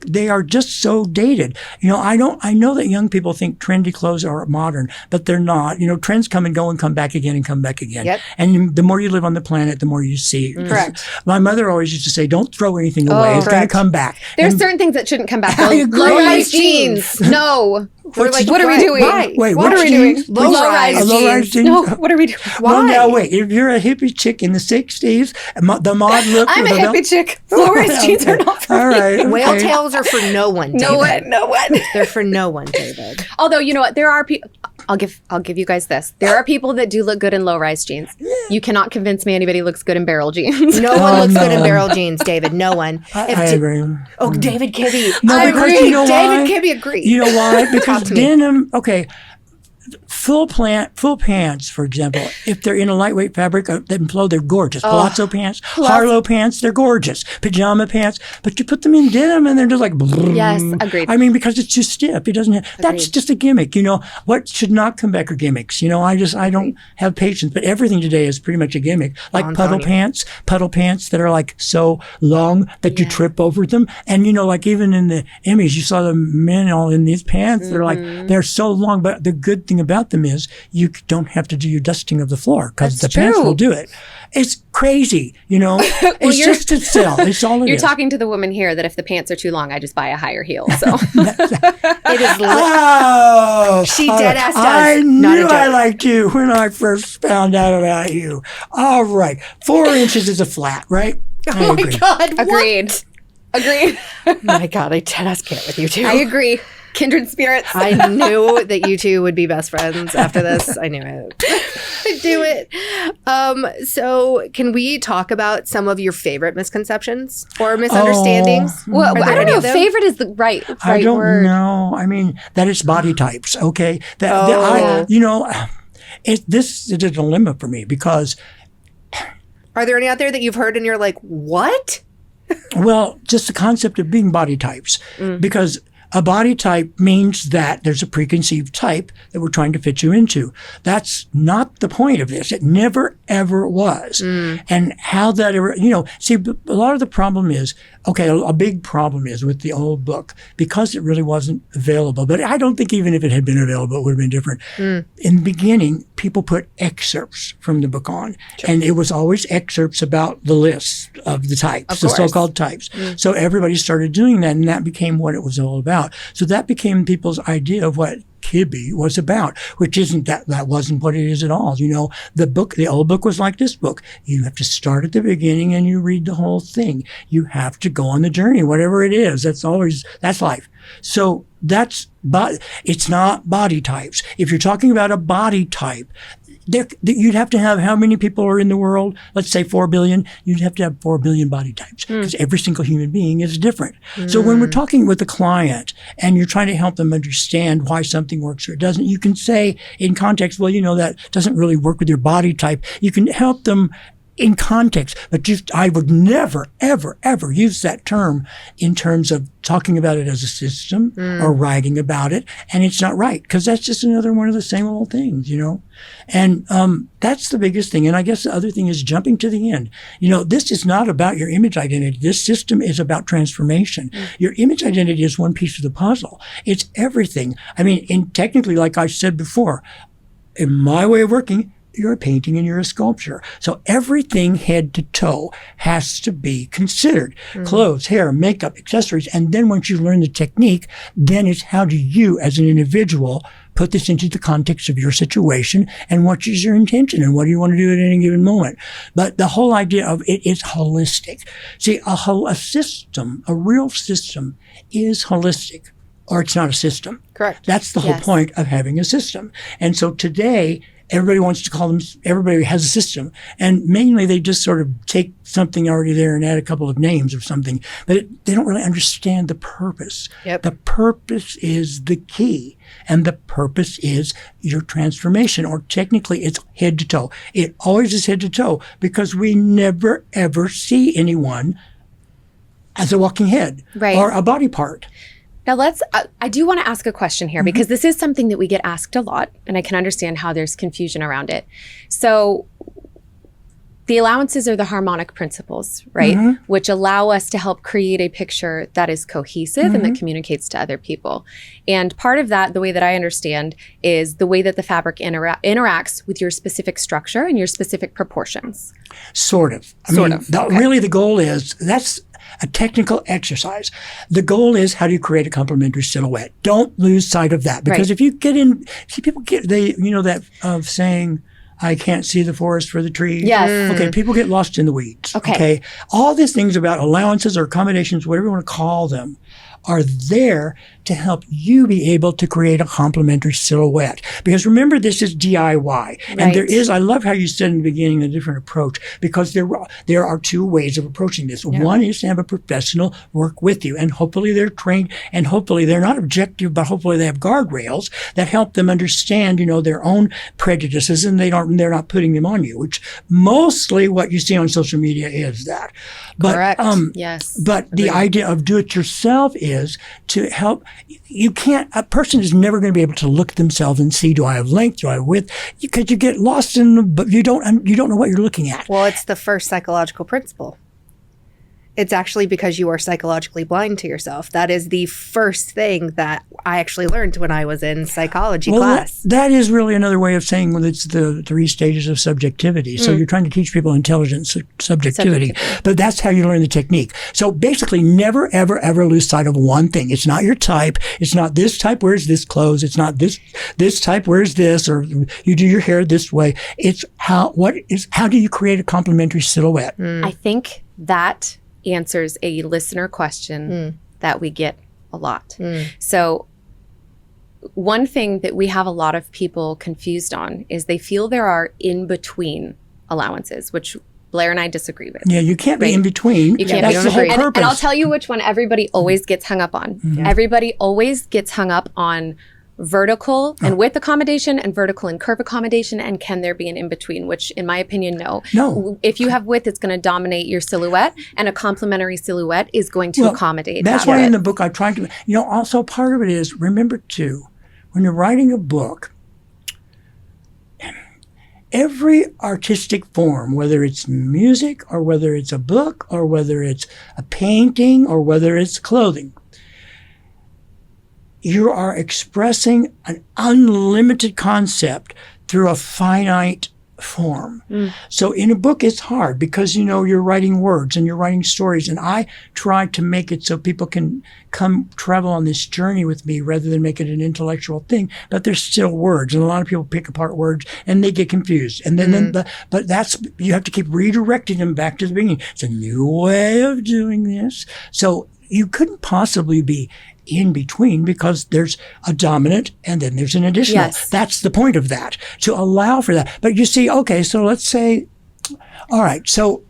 Speaker 3: They are just so dated. I know that young people think trendy clothes are modern, but they're not. Trends come and go and come back again and come back again.
Speaker 2: Yep.
Speaker 3: And the more you live on the planet, the more you see.
Speaker 2: Correct.
Speaker 3: My mother always used to say, don't throw anything away. It's going to come back.
Speaker 1: There's certain things that shouldn't come back.
Speaker 3: I agree.
Speaker 1: Low-rise jeans. No.
Speaker 2: We're like,
Speaker 1: what are we doing?
Speaker 2: Why?
Speaker 3: Wait,
Speaker 1: what
Speaker 3: which
Speaker 1: are we doing?
Speaker 3: jeans?
Speaker 1: Low-rise
Speaker 3: Low-rise jeans?
Speaker 1: No, what are we doing?
Speaker 3: Well, now wait. If you're a hippie chick in the 60s, the mod look.
Speaker 1: I'm a
Speaker 3: with
Speaker 1: hippie chick. Low-rise jeans are not for
Speaker 3: All
Speaker 1: me.
Speaker 3: right.
Speaker 2: Whale tails are for no one, David.
Speaker 1: No one.
Speaker 2: They're for no one, David.
Speaker 1: Although, you know what? There are people. I'll give you guys this. There are people that do look good in low-rise jeans. You cannot convince me anybody looks good in barrel jeans.
Speaker 2: No one looks good in barrel jeans, David. No one.
Speaker 3: I agree.
Speaker 2: Oh, David Kibbe.
Speaker 3: No,
Speaker 2: I
Speaker 3: because
Speaker 2: agree.
Speaker 3: you know why?
Speaker 2: David Kibbe agrees.
Speaker 3: You know why? Because
Speaker 2: to me.
Speaker 3: denim, okay, full pants, for example, if they're in a lightweight fabric that flow, they're gorgeous. Palazzo pants, Harlow pants, they're gorgeous. Pajama pants, but you put them in denim and they're just like,
Speaker 1: Yes, agreed.
Speaker 3: I mean, because it's too stiff. It doesn't have, that's just a gimmick. What should not come back are gimmicks. I don't have patience, but everything today is pretty much a gimmick. Like puddle pants that are like so long that you trip over them. And like even in the Emmys, you saw the men all in these pants. They're like, they're so long, but the good thing about them is you don't have to do your dusting of the floor because the pants will do it. It's crazy, It's just to sell. It's all it is.
Speaker 1: You're talking to the woman here that if the pants are too long, I just buy a higher heel. So
Speaker 2: It is she dead ass does.
Speaker 3: I
Speaker 2: Not a
Speaker 3: knew
Speaker 2: joke.
Speaker 3: I liked you when I first found out about you. All right. 4 inches is a flat, right? I
Speaker 2: Oh my
Speaker 3: agree.
Speaker 2: God.
Speaker 1: agreed. Agreed.
Speaker 2: My God, I dead ass can't with you two.
Speaker 1: I agree. Kindred spirits.
Speaker 2: I knew that you two would be best friends after this. I knew it. Do it. So can we talk about some of your favorite misconceptions or misunderstandings?
Speaker 1: Well,
Speaker 2: Are there
Speaker 1: I don't
Speaker 2: any
Speaker 1: know.
Speaker 2: of them?
Speaker 1: Favorite is the right
Speaker 3: I don't
Speaker 1: word.
Speaker 3: know. I mean, that it's body types. Okay. This is a dilemma for me because,
Speaker 2: Are there any out there that you've heard and you're like, what?
Speaker 3: well, just the concept of being body types, because a body type means that there's a preconceived type that we're trying to fit you into. That's not the point of this. It never, ever was. And how that ever, see, a lot of the problem is, a big problem is with the old book because it really wasn't available. But I don't think even if it had been available, it would have been different. In the beginning, people put excerpts from the book on, and it was always excerpts about the list of the types, the so-called types. So everybody started doing that, and that became what it was all about. So that became people's idea of what Kibbe was about, which isn't that wasn't what it is at all. The old book was like this book. You have to start at the beginning and you read the whole thing. You have to go on the journey, whatever it is. That's life. So it's not body types. If you're talking about a body type, you'd have to have how many people are in the world? Let's say 4 billion. You'd have to have 4 billion body types because every single human being is different. So when we're talking with a client and you're trying to help them understand why something works or it doesn't, you can say in context, well, that doesn't really work with your body type. You can help them in context, but I would never, ever, ever use that term in terms of talking about it as a system or writing about it. And it's not right because that's just another one of the same old things, And that's the biggest thing. And I guess the other thing is jumping to the end. This is not about your image identity. This system is about transformation. Your image identity is one piece of the puzzle. It's everything. I mean, technically, like I said before, in my way of working, you're a painting and you're a sculpture. So everything head to toe has to be considered. Clothes, hair, makeup, accessories. And then once you learn the technique, then it's how do you as an individual put this into the context of your situation and what is your intention and what do you want to do at any given moment. But the whole idea of it is holistic. See, a system, a real system is holistic or it's not a system.
Speaker 2: Correct.
Speaker 3: That's the whole point of having a system. And so today, everybody wants to call them, everybody has a system. And mainly they just sort of take something already there and add a couple of names or something. But they don't really understand the purpose. The purpose is the key. And the purpose is your transformation. Or technically, it's head to toe. It always is head to toe because we never, ever see anyone as a walking head or a body part.
Speaker 1: Now I do want to ask a question here because this is something that we get asked a lot and I can understand how there's confusion around it. So the allowances are the harmonic principles, right? Which allow us to help create a picture that is cohesive and that communicates to other people. And part of that, the way that I understand, is the way that the fabric interacts with your specific structure and your specific proportions.
Speaker 3: Sort of. Really the goal is, that's a technical exercise. The goal is how do you create a complementary silhouette? Don't lose sight of that because if you get in, people get that of saying, I can't see the forest for the trees.
Speaker 1: Yes.
Speaker 3: Okay, people get lost in the weeds. Okay. All these things about allowances or accommodations, whatever you want to call them, are there to help you be able to create a complementary silhouette. Because remember, this is DIY. And there is, I love how you said in the beginning, a different approach, because there are two ways of approaching this. One is to have a professional work with you, and hopefully they're trained, and hopefully they're not objective, but hopefully they have guardrails that help them understand, their own prejudices, and they're not putting them on you, which mostly what you see on social media is that. But,
Speaker 2: Correct.
Speaker 1: Yes.
Speaker 3: But the idea of do-it-yourself is to help. A person is never going to be able to look at themselves and see, do I have length, do I have width? Because you get lost but you don't know what you're looking at.
Speaker 2: Well, it's the first psychological principle. It's actually because you are psychologically blind to yourself. That is the first thing that I actually learned when I was in psychology class.
Speaker 3: That is really another way of saying it's the 3 stages of subjectivity. So you're trying to teach people intelligent subjectivity. But that's how you learn the technique. So basically, never, ever, ever lose sight of one thing. It's not your type. It's not this type wears this clothes. It's not this type wears this, or you do your hair this way. It's how do you create a complementary silhouette?
Speaker 1: I think that answers a listener question that we get a lot. So one thing that we have a lot of people confused on is they feel there are in-between allowances, which Blair and I disagree with.
Speaker 3: Yeah, you can't be in between.
Speaker 1: You can't
Speaker 3: That's
Speaker 1: be
Speaker 3: the whole
Speaker 1: and
Speaker 3: purpose.
Speaker 1: I'll tell you which one everybody always gets hung up on. Everybody always gets hung up on vertical and width accommodation and vertical and curve accommodation, and can there be an in-between, which in my opinion, no. If you have width, it's going to dominate your silhouette, and a complementary silhouette is going to accommodate
Speaker 3: that's
Speaker 1: that
Speaker 3: why
Speaker 1: width.
Speaker 3: in the book I tried to, also part of it is, remember too, when you're writing a book, every artistic form, whether it's music or whether it's a book or whether it's a painting or whether it's clothing, you are expressing an unlimited concept through a finite form. So in a book, it's hard because, you're writing words and you're writing stories. And I try to make it so people can come travel on this journey with me rather than make it an intellectual thing. But there's still words. And a lot of people pick apart words and they get confused. And then, but you have to keep redirecting them back to the beginning. It's a new way of doing this. So you couldn't possibly be in between because there's a dominant and then there's an additional.
Speaker 1: Yes.
Speaker 3: That's the point of that, to allow for that. But you see, okay, so let's say, all right, so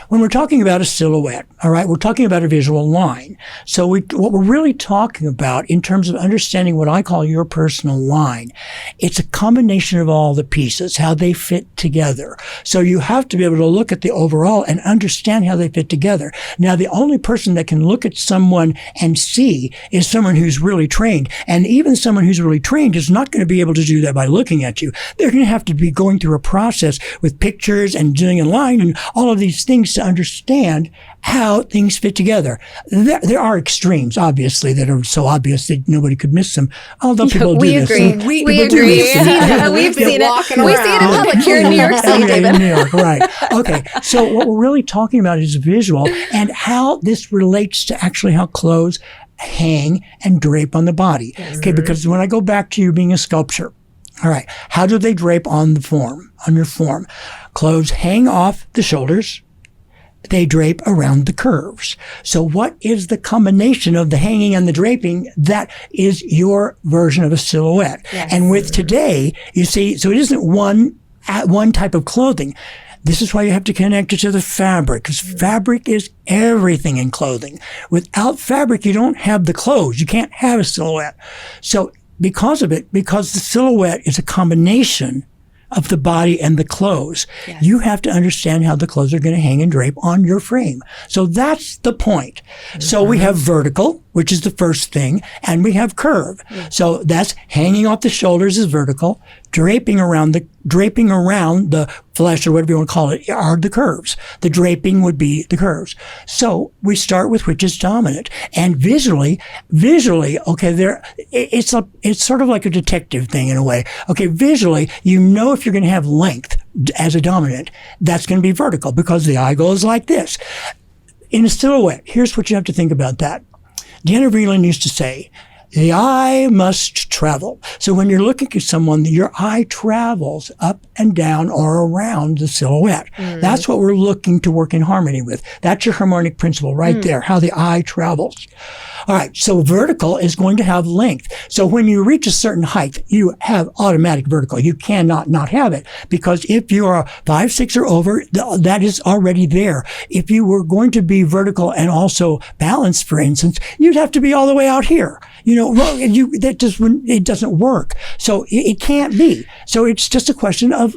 Speaker 3: when we're talking about a silhouette, all right, we're talking about a visual line. So what we're really talking about in terms of understanding what I call your personal line, it's a combination of all the pieces, how they fit together. So you have to be able to look at the overall and understand how they fit together. Now, the only person that can look at someone and see is someone who's really trained. And even someone who's really trained is not going to be able to do that by looking at you. They're going to have to be going through a process with pictures and doing a line and all of these things to understand how things fit together. There are extremes, obviously, that are so obvious that nobody could miss them. Although people do this.
Speaker 1: We agree. We agree. We've seen it. We see it in public here in New York City, David.
Speaker 3: In New York, right. Okay. So what we're really talking about is visual and how this relates to actually how clothes hang and drape on the body. Yes. Okay. Because when I go back to you being a sculptor, all right, how do they drape on your form? Clothes hang off the shoulders. They drape around the curves. So what is the combination of the hanging and the draping? That is your version of a silhouette. Yes. And with today, you see, so it isn't one type of clothing. This is why you have to connect it to the fabric, because fabric is everything in clothing. Without fabric, you don't have the clothes. You can't have a silhouette. So because the silhouette is a combination of the body and the clothes. Yes. You have to understand how the clothes are going to hang and drape on your frame. So that's the point. Mm-hmm. So we have vertical, which is the first thing, and we have curve. Mm-hmm. So that's hanging off the shoulders is vertical, draping around the flesh or whatever you want to call it are the curves. The draping would be the curves. So we start with which is dominant. And visually, okay, it's sort of like a detective thing in a way. Okay, visually, if you're going to have length as a dominant, that's going to be vertical because the eye goes like this. In a silhouette, here's what you have to think about that. Deanna Vreeland used to say, the eye must travel. So when you're looking at someone, your eye travels up and down or around the silhouette. Mm. That's what we're looking to work in harmony with. That's your harmonic principle right there, how the eye travels. All right, so vertical is going to have length. So when you reach a certain height, you have automatic vertical. You cannot not have it because if you are 5'6" or over, that is already there. If you were going to be vertical and also balanced, for instance, you'd have to be all the way out here. It doesn't work. So it can't be. So it's just a question of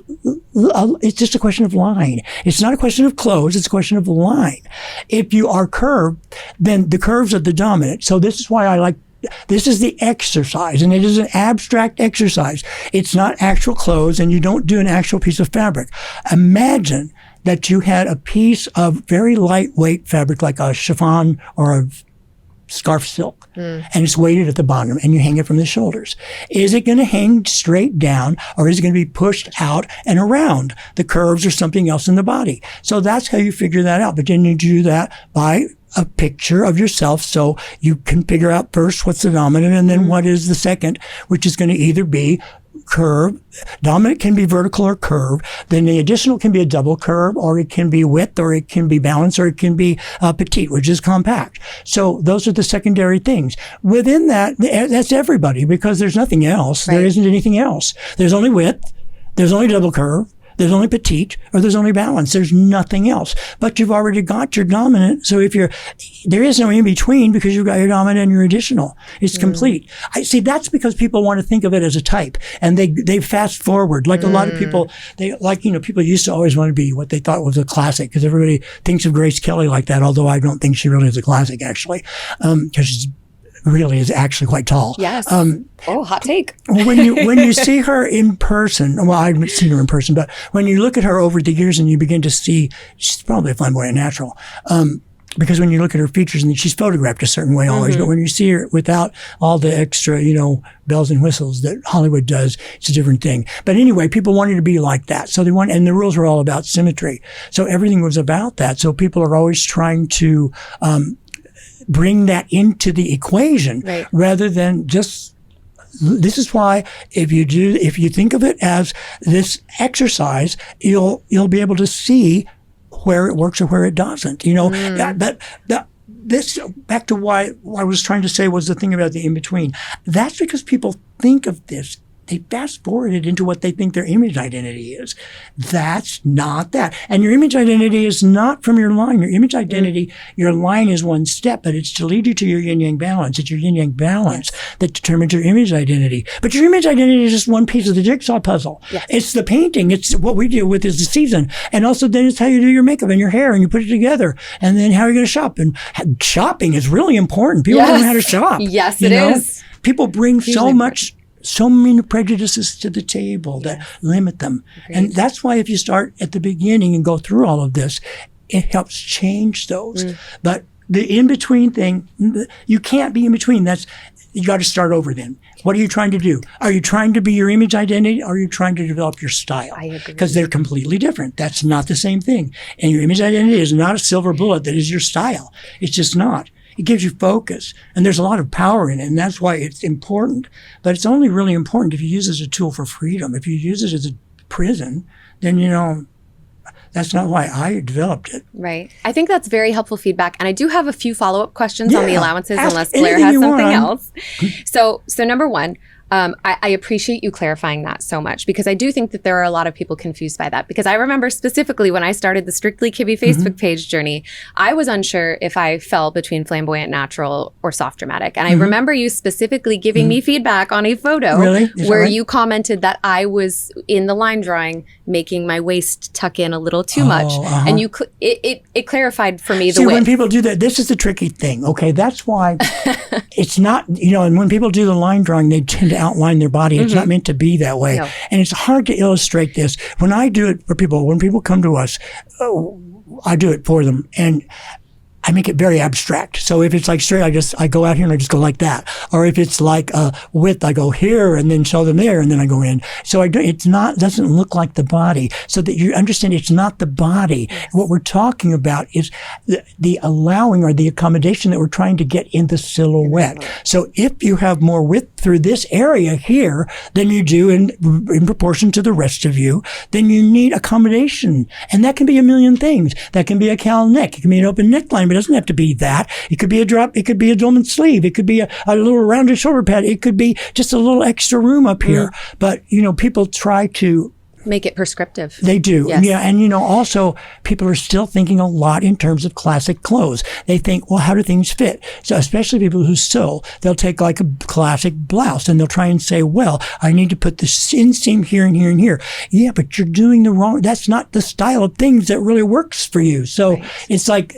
Speaker 3: line. It's not a question of clothes. It's a question of line. If you are curved, then the curves are the dominant. So this is why this is the exercise, and it is an abstract exercise. It's not actual clothes, and you don't do an actual piece of fabric. Imagine that you had a piece of very lightweight fabric like a chiffon or a scarf silk, and it's weighted at the bottom, and you hang it from the shoulders. Is it going to hang straight down, or is it going to be pushed out and around the curves or something else in the body? So that's how you figure that out. But then you do that by a picture of yourself, so you can figure out first what's the dominant and then what is the second, which is going to either be curve. Dominant can be vertical or curve. Then the additional can be a double curve, or it can be width, or it can be balance, or it can be petite, which is compact. So those are the secondary things. Within that, that's everybody, because there's nothing else. Right. There isn't anything else. There's only width. There's only double curve. There's only petite, or there's only balance. There's nothing else. But you've already got your dominant. So there is no in between, because you've got your dominant and your additional. It's complete. I see. That's because people want to think of it as a type, and they fast forward. Like a lot of people, people used to always want to be what they thought was a classic, because everybody thinks of Grace Kelly like that. Although I don't think she really is a classic, actually, because she's really is actually quite tall.
Speaker 1: Yes. Hot take.
Speaker 3: when you see her in person, well, I haven't seen her in person, but when you look at her over the years and you begin to see, she's probably a flamboyant natural. Because when you look at her features, and she's photographed a certain way always, but when you see her without all the extra, bells and whistles that Hollywood does, it's a different thing. But anyway, people wanted to be like that. So and the rules were all about symmetry. So everything was about that. So people are always trying to, bring that into the equation, right, rather than just, this is why if you think of it as this exercise, you'll be able to see where it works or where it doesn't. This, back to why I was trying to say was the thing about the in-between. That's because people think of this, they fast forward it into what they think their image identity is. That's not that. And your image identity is not from your line. Your image identity, your line is one step, but it's to lead you to your yin-yang balance. It's your yin-yang balance that determines your image identity. But your image identity is just one piece of the jigsaw puzzle. Yes. It's the painting. It's what we deal with is the season. And also then it's how you do your makeup and your hair, and you put it together. And then how you're going to shop. And shopping is really important. People don't know how to shop.
Speaker 1: Yes, it is.
Speaker 3: People bring so many prejudices to the table that limit them. Agreed. And that's why if you start at the beginning and go through all of this, it helps change those. But the in-between thing, you can't be in between. You got to start over then. What are you trying to do? Are you trying to be your image identity, or are you trying to develop your style? I agree. Because they're completely different. That's not the same thing. And your image identity is not a silver bullet that is your style. It's just not. It gives you focus, and there's a lot of power in it, and that's why it's important. But it's only really important if you use it as a tool for freedom. If you use it as a prison, then, that's not why I developed it.
Speaker 1: Right. I think that's very helpful feedback. And I do have a few follow-up questions on the allowances, unless Blair has something else. So number one, I appreciate you clarifying that so much, because I do think that there are a lot of people confused by that. Because I remember specifically when I started the Strictly Kibbe Facebook page journey, I was unsure if I fell between flamboyant natural or soft dramatic. And I remember you specifically giving me feedback on a photo where you commented that I was in the line drawing making my waist tuck in a little too much. And it clarified for me the width.
Speaker 3: When people do that, this is the tricky thing. Okay, that's why it's not, and when people do the line drawing, they tend to outline their body. It's not meant to be that way. No. And it's hard to illustrate this. When I do it for people, when people come to us, I do it for them. And I make it very abstract. So if it's like straight, I go out here and I just go like that. Or if it's like width, I go here and then show them there and then I go in. So doesn't look like the body. So that you understand it's not the body. Yes. What we're talking about is the allowing or the accommodation that we're trying to get in the silhouette. So if you have more width through this area here than you do in proportion to the rest of you, then you need accommodation. And that can be a million things. That can be a cowl neck. It can be an open neckline, but it doesn't have to be that. It could be a drop. It could be a dolman sleeve. It could be a little rounded shoulder pad. It could be just a little extra room up here. But, people try to
Speaker 1: make it prescriptive.
Speaker 3: They do. Yes. Yeah. And, also people are still thinking a lot in terms of classic clothes. They think, well, how do things fit? So especially people who sew, they'll take like a classic blouse and they'll try and say, well, I need to put the inseam here and here and here. Yeah, but you're doing that's not the style of things that really works for you. So it's like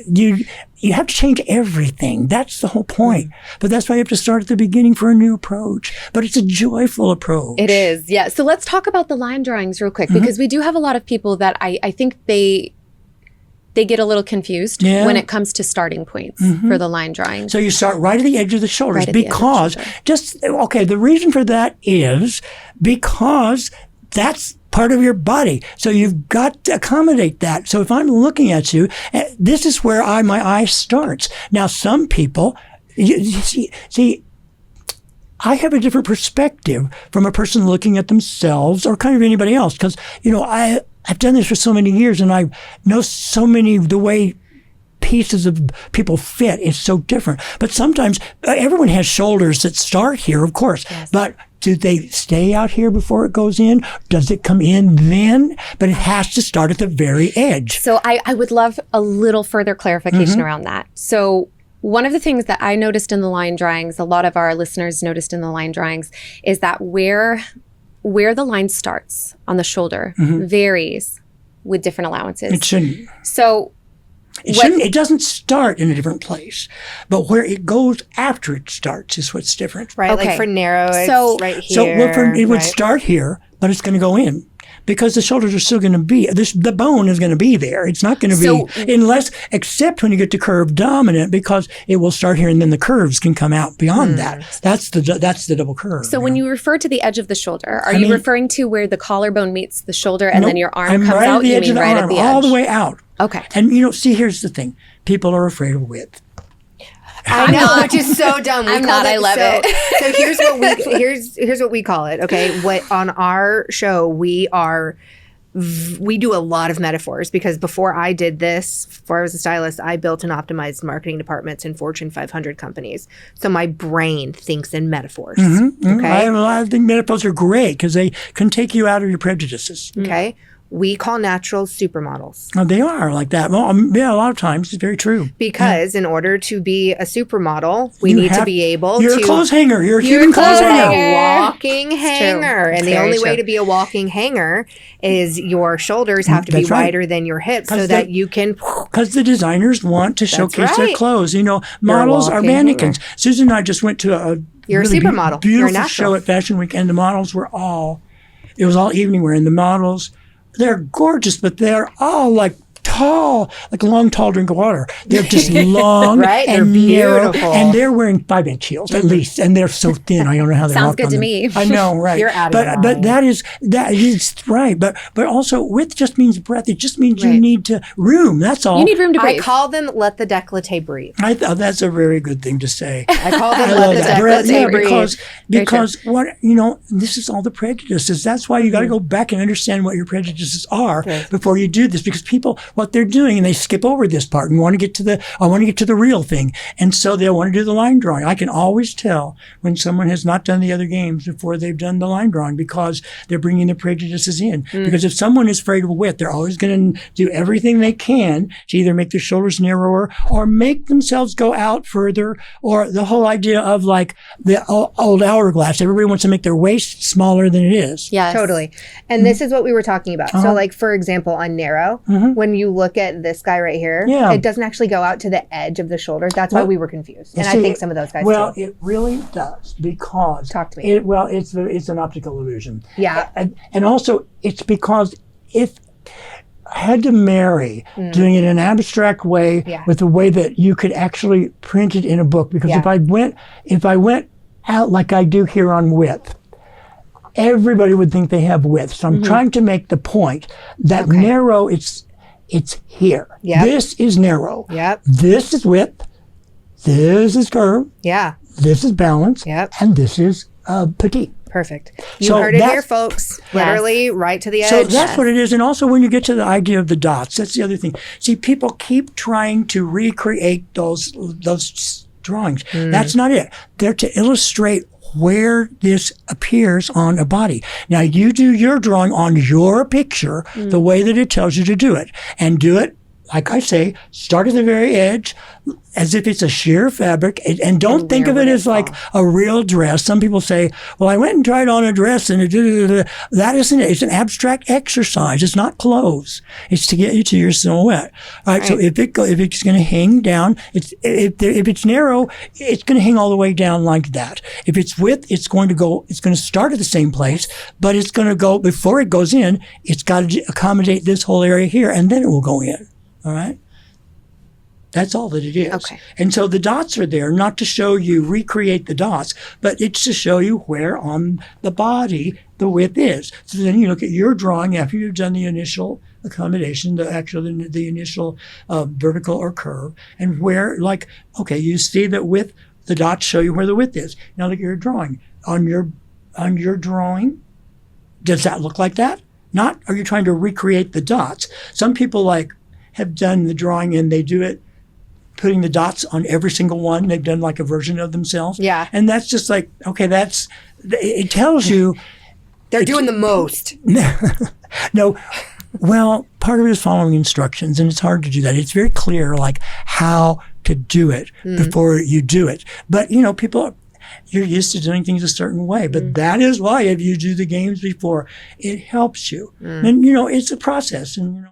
Speaker 3: you have to change everything. That's the whole point. But that's why you have to start at the beginning for a new approach. But it's a joyful approach.
Speaker 1: It is, yeah. So let's talk about the line drawings real quick, because we do have a lot of people that I think they get a little confused when it comes to starting points for the line drawing.
Speaker 3: So you start right at the edge of the shoulders because the reason for that is because that's part of your body. So you've got to accommodate that. So if I'm looking at you, this is where my eye starts. Now, some people, see, I have a different perspective from a person looking at themselves or kind of anybody else. Because, I've done this for so many years and I know so many the way pieces of people fit is so different. But sometimes everyone has shoulders that start here, of course. Yes. But do they stay out here before it goes in? Does it come in then? But it has to start at the very edge.
Speaker 1: So I would love a little further clarification around that. So one of the things that I noticed in the line drawings, a lot of our listeners noticed in the line drawings, is that where the line starts on the shoulder varies with different allowances.
Speaker 3: It shouldn't.
Speaker 1: So
Speaker 3: it doesn't start in a different place, but where it goes after it starts is what's different.
Speaker 2: Right,
Speaker 1: okay.
Speaker 2: like for narrow, it's right here.
Speaker 3: So it would start here, but it's going to go in. Because the shoulders are still going to be, the bone is going to be there. It's not going to be, except when you get to curve dominant, because it will start here and then the curves can come out beyond that. That's the double curve.
Speaker 1: So when you refer to the edge of the shoulder, are you referring to where the collarbone meets the shoulder and then your arm comes out?
Speaker 3: You mean right at the edge? All the way out.
Speaker 1: Okay.
Speaker 3: And see, here's the thing. People are afraid of width.
Speaker 2: I know, which is so dumb.
Speaker 1: I'm not. I love it.
Speaker 2: So here's what we call it. Okay, what on our show we do a lot of metaphors, because before I did this, before I was a stylist, I built and optimized marketing departments in Fortune 500 companies. So my brain thinks in metaphors. Okay,
Speaker 3: I think metaphors are great because they can take you out of your prejudices.
Speaker 2: Okay. We call naturals supermodels.
Speaker 3: Oh, they are like that. Well, a lot of times it's very true.
Speaker 2: Because in order to be a supermodel, we need to be able
Speaker 3: You're
Speaker 2: to...
Speaker 3: a clothes hanger. You're a
Speaker 2: You're
Speaker 3: human clothes hanger.
Speaker 2: a walking hanger. And the only way to be a walking hanger is your shoulders have to be wider than your hips so that you can...
Speaker 3: Because the designers want to showcase their clothes. Models are mannequins. Susan and I just went to a
Speaker 2: You're
Speaker 3: really
Speaker 2: a supermodel.
Speaker 3: Beautiful show at Fashion Week, and the models were it was all evening wear, and the models... They're gorgeous, but they're all like tall, like a long, tall drink of water. They're just long
Speaker 2: right?
Speaker 3: and
Speaker 2: they're
Speaker 3: narrow,
Speaker 2: beautiful.
Speaker 3: and they're wearing 5-inch heels at least, and they're so thin. I don't know how they
Speaker 1: Sounds
Speaker 3: walk
Speaker 1: good
Speaker 3: on
Speaker 1: to
Speaker 3: them.
Speaker 1: me.
Speaker 3: I know, right?
Speaker 2: You're out of
Speaker 3: but that is right. But also width just means breadth. It just means you need room. That's all.
Speaker 1: You need room to breathe.
Speaker 2: I call them let the décolleté breathe.
Speaker 3: I thought that's a very good thing to say.
Speaker 2: I call them let the décolleté breathe.
Speaker 3: Because this is all the prejudices. That's why you got to go back and understand what your prejudices are before you do this. Because people, what they're doing, and they skip over this part and want to get to the real thing. And so they'll want to do the line drawing. I can always tell when someone has not done the other games before they've done the line drawing, because they're bringing the prejudices in. Because if someone is afraid of width, they're always going to do everything they can to either make their shoulders narrower or make themselves go out further, or the whole idea of like the old hourglass. Everybody wants to make their waist smaller than it is.
Speaker 1: Yes.
Speaker 2: Totally. And this is what we were talking about. So like, for example, on narrow, when you look at this guy right here, it doesn't actually go out to the edge of the shoulder. That's why we were confused. And I think some of those guys
Speaker 3: Well,
Speaker 2: too.
Speaker 3: it really does, because...
Speaker 2: Talk to me.
Speaker 3: It's an optical illusion.
Speaker 2: Yeah.
Speaker 3: And also, it's because if I had to marry doing it in an abstract way with the way that you could actually print it in a book, because if I went out like I do here on width, everybody would think they have width. So I'm trying to make the point that narrow, it's here. Yep. This is narrow.
Speaker 2: Yep.
Speaker 3: This is width. This is curve.
Speaker 2: Yeah.
Speaker 3: This is balance.
Speaker 2: Yep.
Speaker 3: And this is petite.
Speaker 2: Perfect. You heard it here, folks. Literally right to the edge.
Speaker 3: So that's what it is. And also when you get to the idea of the dots, that's the other thing. See, people keep trying to recreate those drawings. That's not it. They're to illustrate where this appears on a body. Now, you do your drawing on your picture the way that it tells you to do it. And do it, like I say, start at the very edge, as if it's a sheer fabric, and don't think of it as like a real dress. Some people say, well, I went and tried on a dress and that isn't it. It's an abstract exercise. It's not clothes. It's to get you to your silhouette. All right. So if it's going to hang down, if it's narrow, it's going to hang all the way down like that. If it's width, it's going to start at the same place, but it's going to go, before it goes in, it's got to accommodate this whole area here, and then it will go in. All right. That's all that it is.
Speaker 1: Okay.
Speaker 3: And so the dots are there not to recreate the dots, but it's to show you where on the body the width is. So then you look at your drawing after you've done the initial accommodation, the initial vertical or curve, and where, like, okay, you see that with The dots show you where the width is. Now look at your drawing. On your drawing, does that look like that? Not, are you trying to recreate the dots? Some people like have done the drawing and they do it putting the dots on every single one. They've done like a version of themselves.
Speaker 2: Yeah.
Speaker 3: And that's just like, okay, it tells you.
Speaker 2: They're doing the most.
Speaker 3: No, well, part of it is following instructions, and it's hard to do that. It's very clear, like, how to do it before you do it. But, you're used to doing things a certain way. But that is why if you do the games before, it helps you. And, it's a process. And,